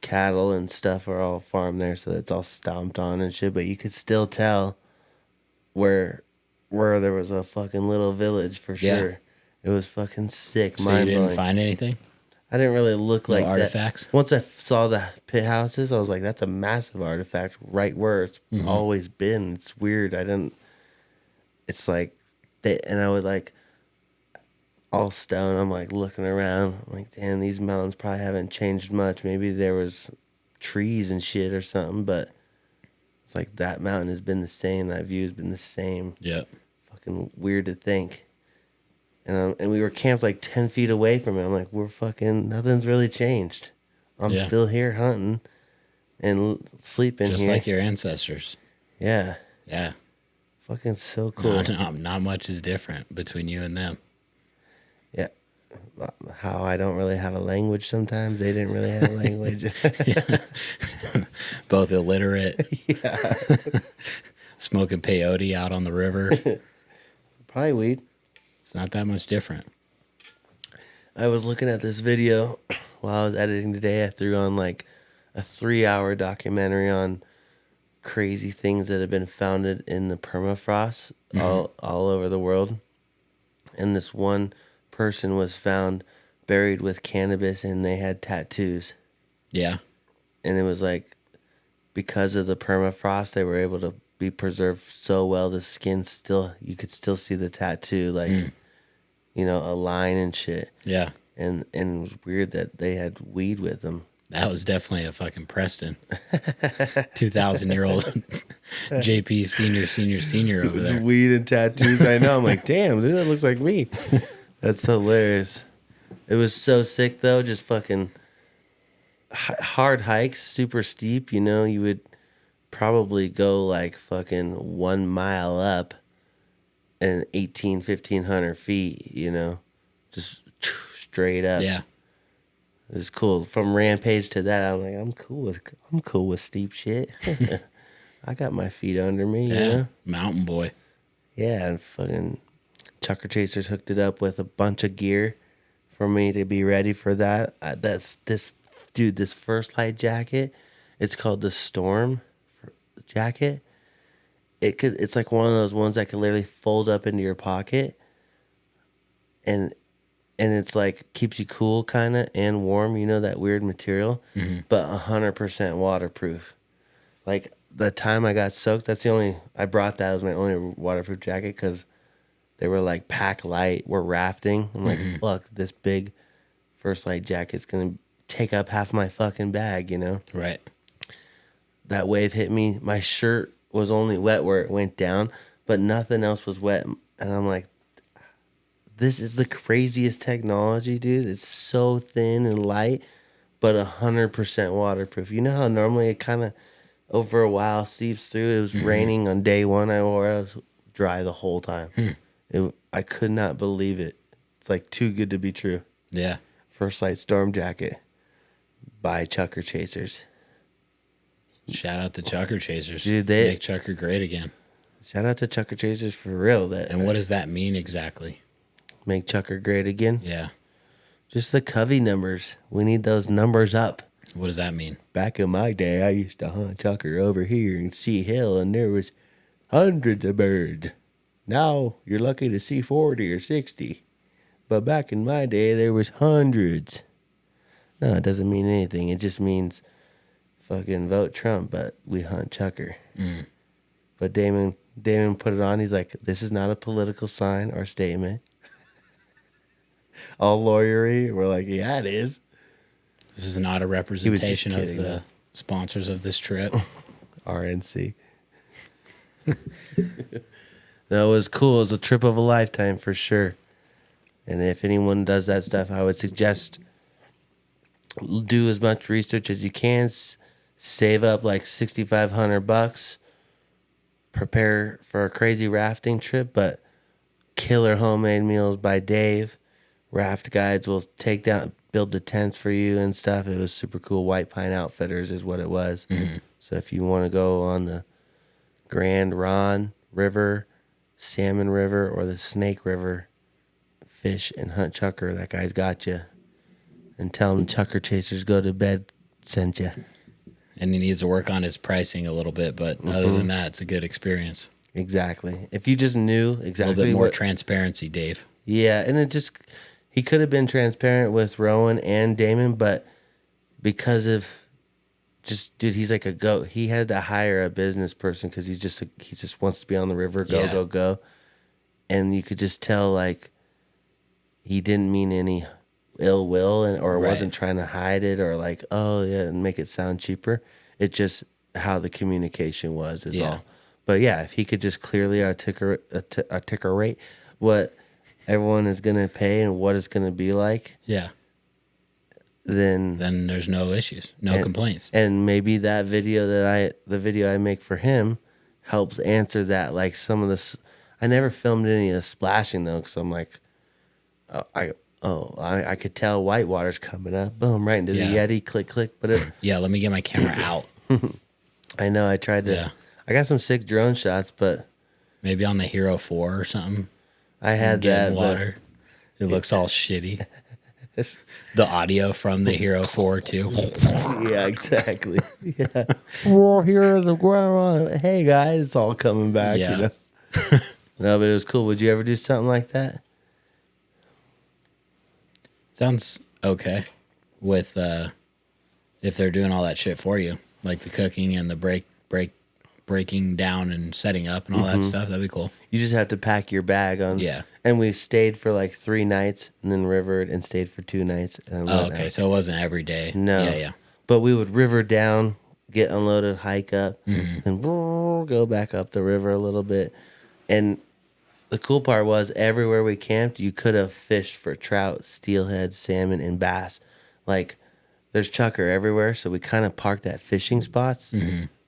S2: cattle and stuff are all farmed there, so it's all stomped on and shit. But you could still tell where there was a fucking little village for sure. It was fucking sick,
S1: So
S2: mind
S1: you
S2: blowing.
S1: didn't find anything?
S2: I didn't really look like
S1: artifacts?
S2: that. Once I saw the pit houses, I was like, that's a massive artifact right where it's always been. It's weird. It's like, and I would like, all stone, I'm like looking around. I'm like, damn, these mountains probably haven't changed much. Maybe there was trees and shit or something, but it's like that mountain has been the same. That view has been the same.
S1: Yep.
S2: Fucking weird to think. And we were camped like 10 feet away from it. I'm like, nothing's really changed. I'm still here hunting and sleeping
S1: Just
S2: here.
S1: like your ancestors.
S2: Yeah.
S1: Yeah.
S2: Fucking so cool.
S1: Not much is different between you and them.
S2: Yeah. How I don't really have a language sometimes. They didn't really have a language.
S1: Both illiterate. Yeah. Smoking peyote out on the river.
S2: Probably weed.
S1: It's not that much different.
S2: I was looking at this video while I was editing today. I threw on like a 3-hour documentary on crazy things that have been found in the permafrost all over the world. And this one person was found buried with cannabis, and they had tattoos.
S1: Yeah.
S2: And it was like, because of the permafrost, they were able to be preserved so well, the skin you could still see the tattoo, like, you know, a line and shit.
S1: Yeah.
S2: And it was weird that they had weed with them.
S1: That was definitely a fucking Preston. 2,000-year-old JP senior over there.
S2: Weed and tattoos. I know. I'm like, damn, dude, that looks like me. That's hilarious. It was so sick, though. Just fucking hard hikes, super steep. You know, you would probably go like fucking 1 mile up and 1,500 feet, you know, just straight up.
S1: Yeah.
S2: It was cool. From Rampage to that, I'm like, I'm cool with steep shit. I got my feet under me, you know?
S1: Mountain boy.
S2: Yeah, and fucking Chucker Chasers hooked it up with a bunch of gear for me to be ready for that. This First Light jacket, it's called the Storm jacket. It's like one of those ones that can literally fold up into your pocket, and it's like keeps you cool kind of and warm, you know, that weird material, but 100% waterproof. Like the time I got soaked, I brought that as my only waterproof jacket, because they were like pack light. We're rafting. I'm like, fuck, this big First Light jacket's gonna take up half my fucking bag, you know?
S1: Right.
S2: That wave hit me. My shirt was only wet where it went down, but nothing else was wet. And I'm like, this is the craziest technology, dude. It's so thin and light, but 100% waterproof. You know how normally it kind of over a while seeps through? It was raining on day one. I was dry the whole time. I could not believe it. It's like too good to be true.
S1: Yeah.
S2: First Light Storm Jacket by Chucker Chasers.
S1: Shout out to Chucker Chasers.
S2: Dude,
S1: make Chucker great again.
S2: Shout out to Chucker Chasers for real.
S1: And what does that mean exactly?
S2: Make Chucker great again?
S1: Yeah.
S2: Just the Covey numbers. We need those numbers up.
S1: What does that mean?
S2: Back in my day, I used to hunt Chucker over here in Sea Hill, and there was hundreds of birds. Now you're lucky to see 40 or 60. But back in my day, there was hundreds. No, it doesn't mean anything. It just means fucking vote Trump, but we hunt Chucker. But Damon put it on. He's like, this is not a political sign or statement. All lawyery. We're like, yeah, it is.
S1: This is not a representation of
S2: kidding,
S1: the sponsors of this trip.
S2: RNC. That was cool. It was a trip of a lifetime for sure. And if anyone does that stuff, I would suggest do as much research as you can. Save up like $6,500. Prepare for a crazy rafting trip, but killer homemade meals by Dave. Raft guides will build the tents for you and stuff. It was super cool. White Pine Outfitters is what it was. So if you want to go on the Grand Ron River, Salmon River, or the Snake River, fish and hunt Chucker, that guy's got you. And tell him Chucker Chasers Go to Bed sent you.
S1: And he needs to work on his pricing a little bit, but other than that, it's a good experience.
S2: Exactly. If you just knew exactly
S1: a little bit more transparency, Dave.
S2: Yeah, and he could have been transparent with Rowan and Damon, but because of dude, he's like a goat. He had to hire a business person because he just wants to be on the river, go. And you could just tell, like, he didn't mean any ill will or wasn't trying to hide it or like, oh yeah, and make it sound cheaper. It just how the communication was is all. But yeah, if he could just clearly articulate what everyone is gonna pay and what it's gonna be like, then
S1: there's no issues, no complaints.
S2: And maybe that video the video I make for him helps answer that. Like some of the, I never filmed any of the splashing though, because I'm like, I could tell whitewater's coming up. Boom, right into the Yeti. Click, click. But
S1: let me get my camera out.
S2: I know. I tried to.
S1: Yeah.
S2: I got some sick drone shots, but
S1: maybe on the Hero 4 or something.
S2: I had that.
S1: Water. It looks all shitty. The audio from the Hero 4 too.
S2: Yeah, exactly. Yeah. We're here. Hey guys, it's all coming back.
S1: Yeah.
S2: You know? No, but it was cool. Would you ever do something like that?
S1: Sounds okay with if they're doing all that shit for you, like the cooking and the breaking down and setting up and all that stuff. That'd be cool.
S2: You just have to pack your bag on.
S1: Yeah.
S2: And we stayed for like 3 nights and then rivered and stayed for 2 nights. And
S1: okay. So it wasn't every day.
S2: No.
S1: Yeah.
S2: But we would river down, get unloaded, hike up, and go back up the river a little bit. And the cool part was everywhere we camped, you could have fished for trout, steelhead, salmon, and bass. Like, there's Chucker everywhere, so we kind of parked at fishing spots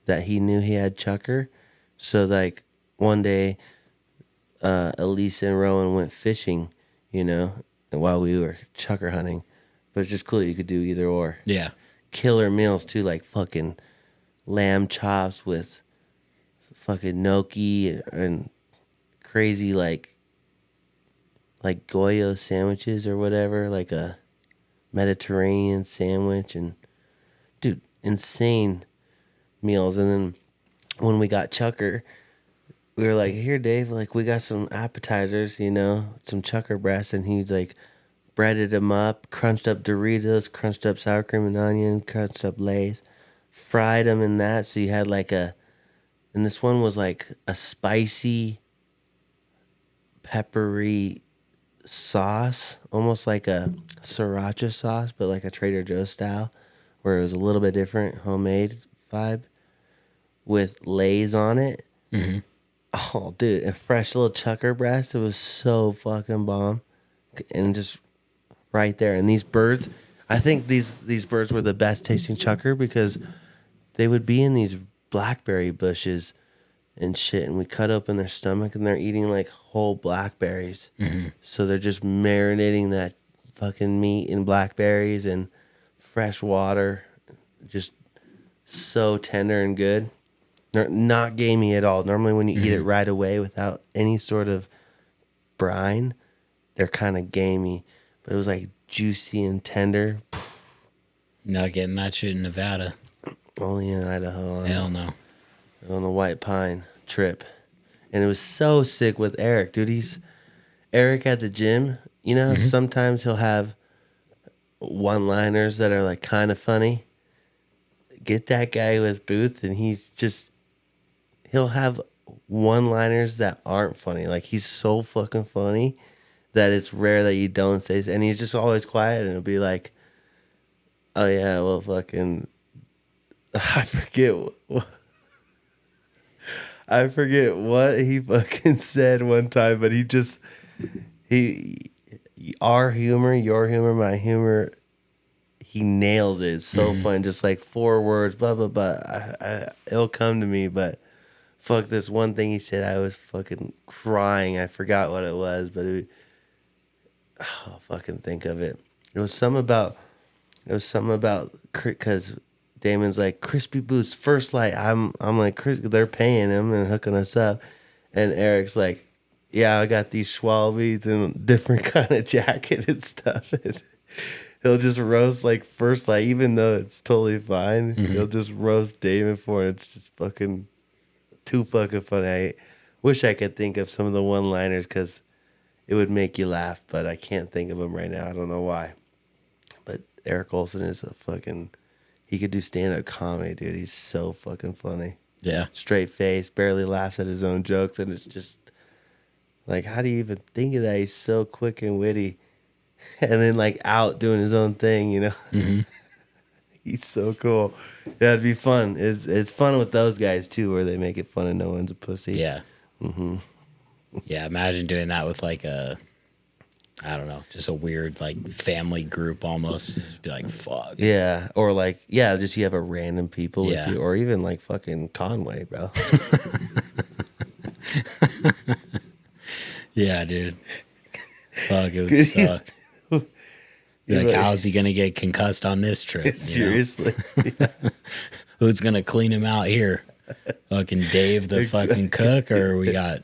S2: that he knew he had Chucker. So, like, one day, Elise and Rowan went fishing, you know, while we were Chucker hunting. But it's just cool you could do either or.
S1: Yeah.
S2: Killer meals, too, like fucking lamb chops with fucking gnocchi and crazy like Goyo sandwiches or whatever, like a Mediterranean sandwich, and dude, insane meals. And then when we got Chucker, we were like, here Dave, like we got some appetizers, you know, some Chucker breasts, and he's like breaded them up, crunched up Doritos, crunched up sour cream and onion, crunched up Lay's, fried them in that. So you had like and this one was like a spicy peppery sauce, almost like a sriracha sauce, but like a Trader Joe's style, where it was a little bit different, homemade vibe with Lay's on it. Oh, dude, a fresh little Chucker breast. It was so fucking bomb, and just right there. And these birds, I think these birds were the best tasting Chucker because they would be in these blackberry bushes and shit, and we cut open their stomach and they're eating like whole blackberries. So they're just marinating that fucking meat and blackberries and fresh water. Just so tender and good. Not gamey at all. Normally when you eat it right away without any sort of brine, they're kind of gamey. But it was like juicy and tender.
S1: Not getting that shit in Nevada.
S2: Only in Idaho.
S1: Hell no.
S2: On the White Pine trip. And it was so sick with Eric, dude. Eric at the gym. You know, sometimes he'll have one-liners that are like kind of funny. Get that guy with Booth, and he'll have one-liners that aren't funny. Like, he's so fucking funny that it's rare that you don't say, and he's just always quiet, and it'll be like, oh yeah, well, fucking, I forget what he fucking said one time, but our humor, your humor, my humor, he nails it. It's so fun. Just like 4 words, blah, blah, blah. It'll come to me, but fuck this one thing he said. I was fucking crying. I forgot what it was, but I'll fucking think of it. It was something about, because Damon's like, Crispy Boots, First Light. I'm like, they're paying him and hooking us up. And Eric's like, yeah, I got these Schwalbe's and different kind of jacket and stuff. And he'll just roast like First Light, even though it's totally fine. He'll just roast Damon for it. It's just fucking too fucking funny. I wish I could think of some of the one-liners because it would make you laugh, but I can't think of them right now. I don't know why. But Eric Olson is he could do stand-up comedy, dude. He's so fucking funny.
S1: Yeah.
S2: Straight face, barely laughs at his own jokes, and it's just like, how do you even think of that? He's so quick and witty. And then like out doing his own thing, you know? He's so cool. Yeah, it'd be fun. It's fun with those guys too, where they make it fun and no one's a pussy.
S1: Yeah. Yeah, imagine doing that with like I don't know, just a weird like family group almost. Just be like, fuck.
S2: Yeah, or like, just you have a random people with you, or even like fucking Conway, bro.
S1: Yeah, dude. Fuck, it would suck. You're like, how's he gonna get concussed on this trip?
S2: Seriously.
S1: Who's gonna clean him out here? Fucking Dave the fucking cook, or we got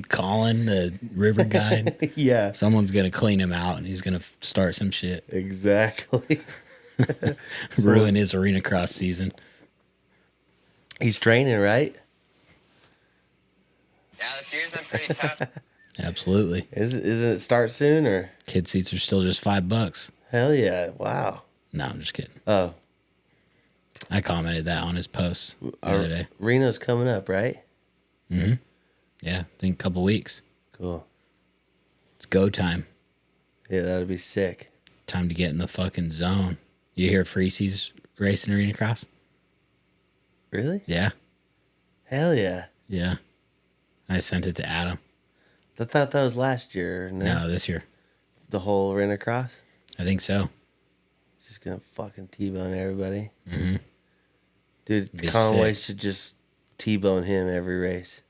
S1: Colin the river guide?
S2: Yeah.
S1: Someone's gonna clean him out and he's gonna start some shit.
S2: Exactly.
S1: Ruin his arena cross season.
S2: He's training, right?
S5: Yeah, this year's been pretty tough.
S1: Absolutely.
S2: Isn't it start soon or?
S1: Kid seats are still just $5.
S2: Hell yeah! Wow.
S1: No, I'm just kidding.
S2: Oh,
S1: I commented that on his post the other day.
S2: Reno's coming up, right?
S1: Yeah, I think a couple weeks.
S2: Cool.
S1: It's go time.
S2: Yeah, that'll be sick.
S1: Time to get in the fucking zone. You hear Freesy's racing arena cross?
S2: Really?
S1: Yeah.
S2: Hell yeah.
S1: Yeah. I sent it to Adam.
S2: I thought that was last year.
S1: No, this year.
S2: The whole rent across?
S1: I think so.
S2: Just gonna fucking T-bone everybody. Dude,
S1: Be
S2: Conway
S1: sick.
S2: should just T-bone him every race.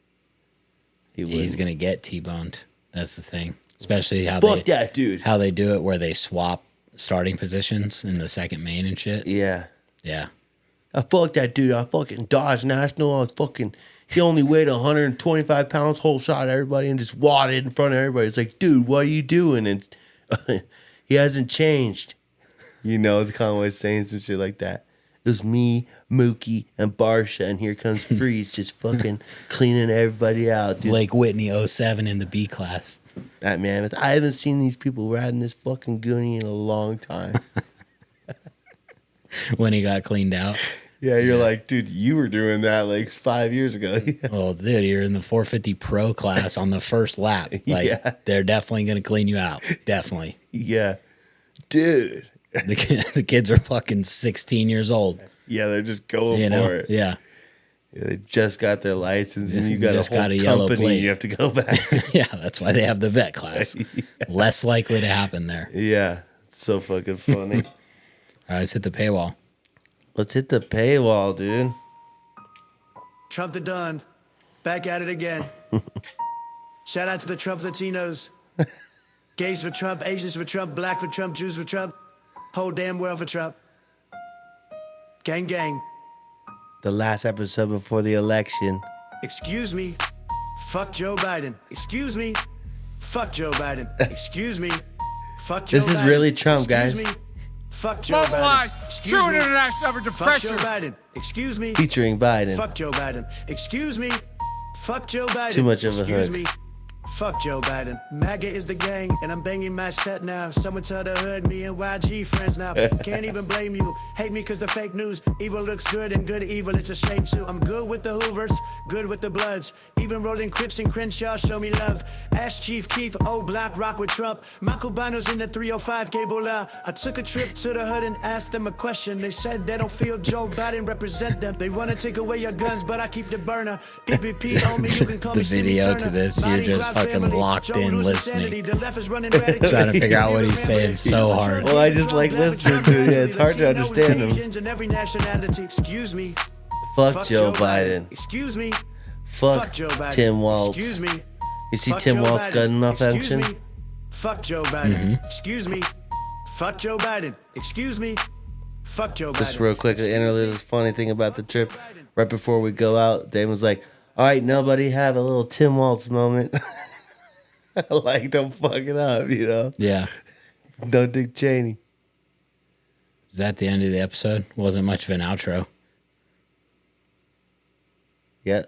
S1: He's gonna get T-boned. That's the thing. Especially how
S2: that dude.
S1: how they do it, where they swap starting positions in the second main and shit.
S2: Yeah.
S1: Yeah.
S2: I fucked that dude. I fucking Dodge National. He only weighed 125 pounds, whole shot at everybody and just wadded in front of everybody. It's like, dude, what are you doing? And he hasn't changed. You know, Conway's saying some shit like that. It was me, Mookie, and Barsha, and here comes Freeze just fucking cleaning everybody out, dude.
S1: Lake Whitney 07 in the B class.
S2: That Mammoth. I haven't seen these people riding this fucking goonie in a long time.
S1: When he got cleaned out.
S2: Yeah, you're like, dude, you were doing that like 5 years ago.
S1: Well, dude, you're in the 450 Pro class on the first lap. Like, they're definitely going to clean you out. Definitely.
S2: Yeah. Dude.
S1: The kids are fucking 16 years old.
S2: Yeah, they're just going
S1: You know?
S2: for it.
S1: Yeah.
S2: Yeah, they just got their license, and you got
S1: just
S2: a whole
S1: got a yellow
S2: company
S1: plate.
S2: you have to go back to.
S1: Yeah, that's why they have the vet class. Less likely to happen there.
S2: Yeah, it's so fucking funny.
S1: All right, let's hit the paywall.
S2: Let's hit the paywall, dude.
S3: Trump the Don. Back at it again. Shout out to the Trump Latinos. Gays for Trump, Asians for Trump, black for Trump, Jews for Trump. Whole damn world for Trump. Gang, gang.
S2: The last episode before the election.
S3: Excuse me. Fuck Joe Biden. Excuse me. Fuck Joe Biden. Excuse me. Fuck Joe Biden.
S2: This is really Trump, guys.
S3: Excuse me. Fuck Joe
S4: Mobilize
S3: Biden. Excuse
S4: true
S3: me.
S4: international effort to
S3: Fuck
S4: pressure.
S3: Joe Biden. Excuse me.
S2: Featuring Biden.
S3: Fuck Joe Biden. Excuse me. Fuck Joe Biden.
S2: Too much of a
S3: Excuse
S2: hook.
S3: me. Fuck Joe Biden. MAGA is the gang, and I'm banging my set now. Someone tell the hood, me and YG friends now. Can't even blame you. Hate me cause the fake news. Evil looks good and good evil, it's a shame too. I'm good with the Hoovers, good with the Bloods. Even rolling Crips and Crenshaw show me love. Ask Chief Keef, old Black Rock with Trump. My Cubanos in the 305 cable out. I took a trip to the hood and asked them a question. They said they don't feel Joe Biden represent them. They wanna take away your guns, but I keep the burner. PPP on me, you can call
S1: The
S3: me Stevie
S1: video
S3: Turner.
S1: to this, you're
S3: Body
S1: just
S3: clock
S1: fucking
S3: family.
S1: locked
S3: Joe
S1: in
S3: loses
S1: listening.
S3: sanity. The left is running radically.
S1: Trying to figure out what he's saying so hard.
S2: Well, I just like listening to it. Yeah, it's hard to understand him.
S3: In every nationality. Excuse me.
S2: Fuck Joe Biden.
S3: Excuse me.
S2: Fuck
S3: Joe Biden.
S2: Tim Waltz.
S3: Excuse me.
S2: You see
S3: Fuck
S2: Tim
S3: Joe
S2: Waltz
S3: Biden.
S2: gun
S3: Excuse
S2: malfunction?
S3: me. Fuck Joe Biden. Excuse me. Fuck Joe Biden. Excuse me. Fuck Joe Biden.
S2: Just real quick, the interlude is funny thing about the trip. Right before we go out, Dame was like, all right, nobody have a little Tim Waltz moment. Like, don't fuck it up, you know?
S1: Yeah.
S2: No Dick Cheney.
S1: Is that the end of the episode? Wasn't much of an outro.
S2: Yeah.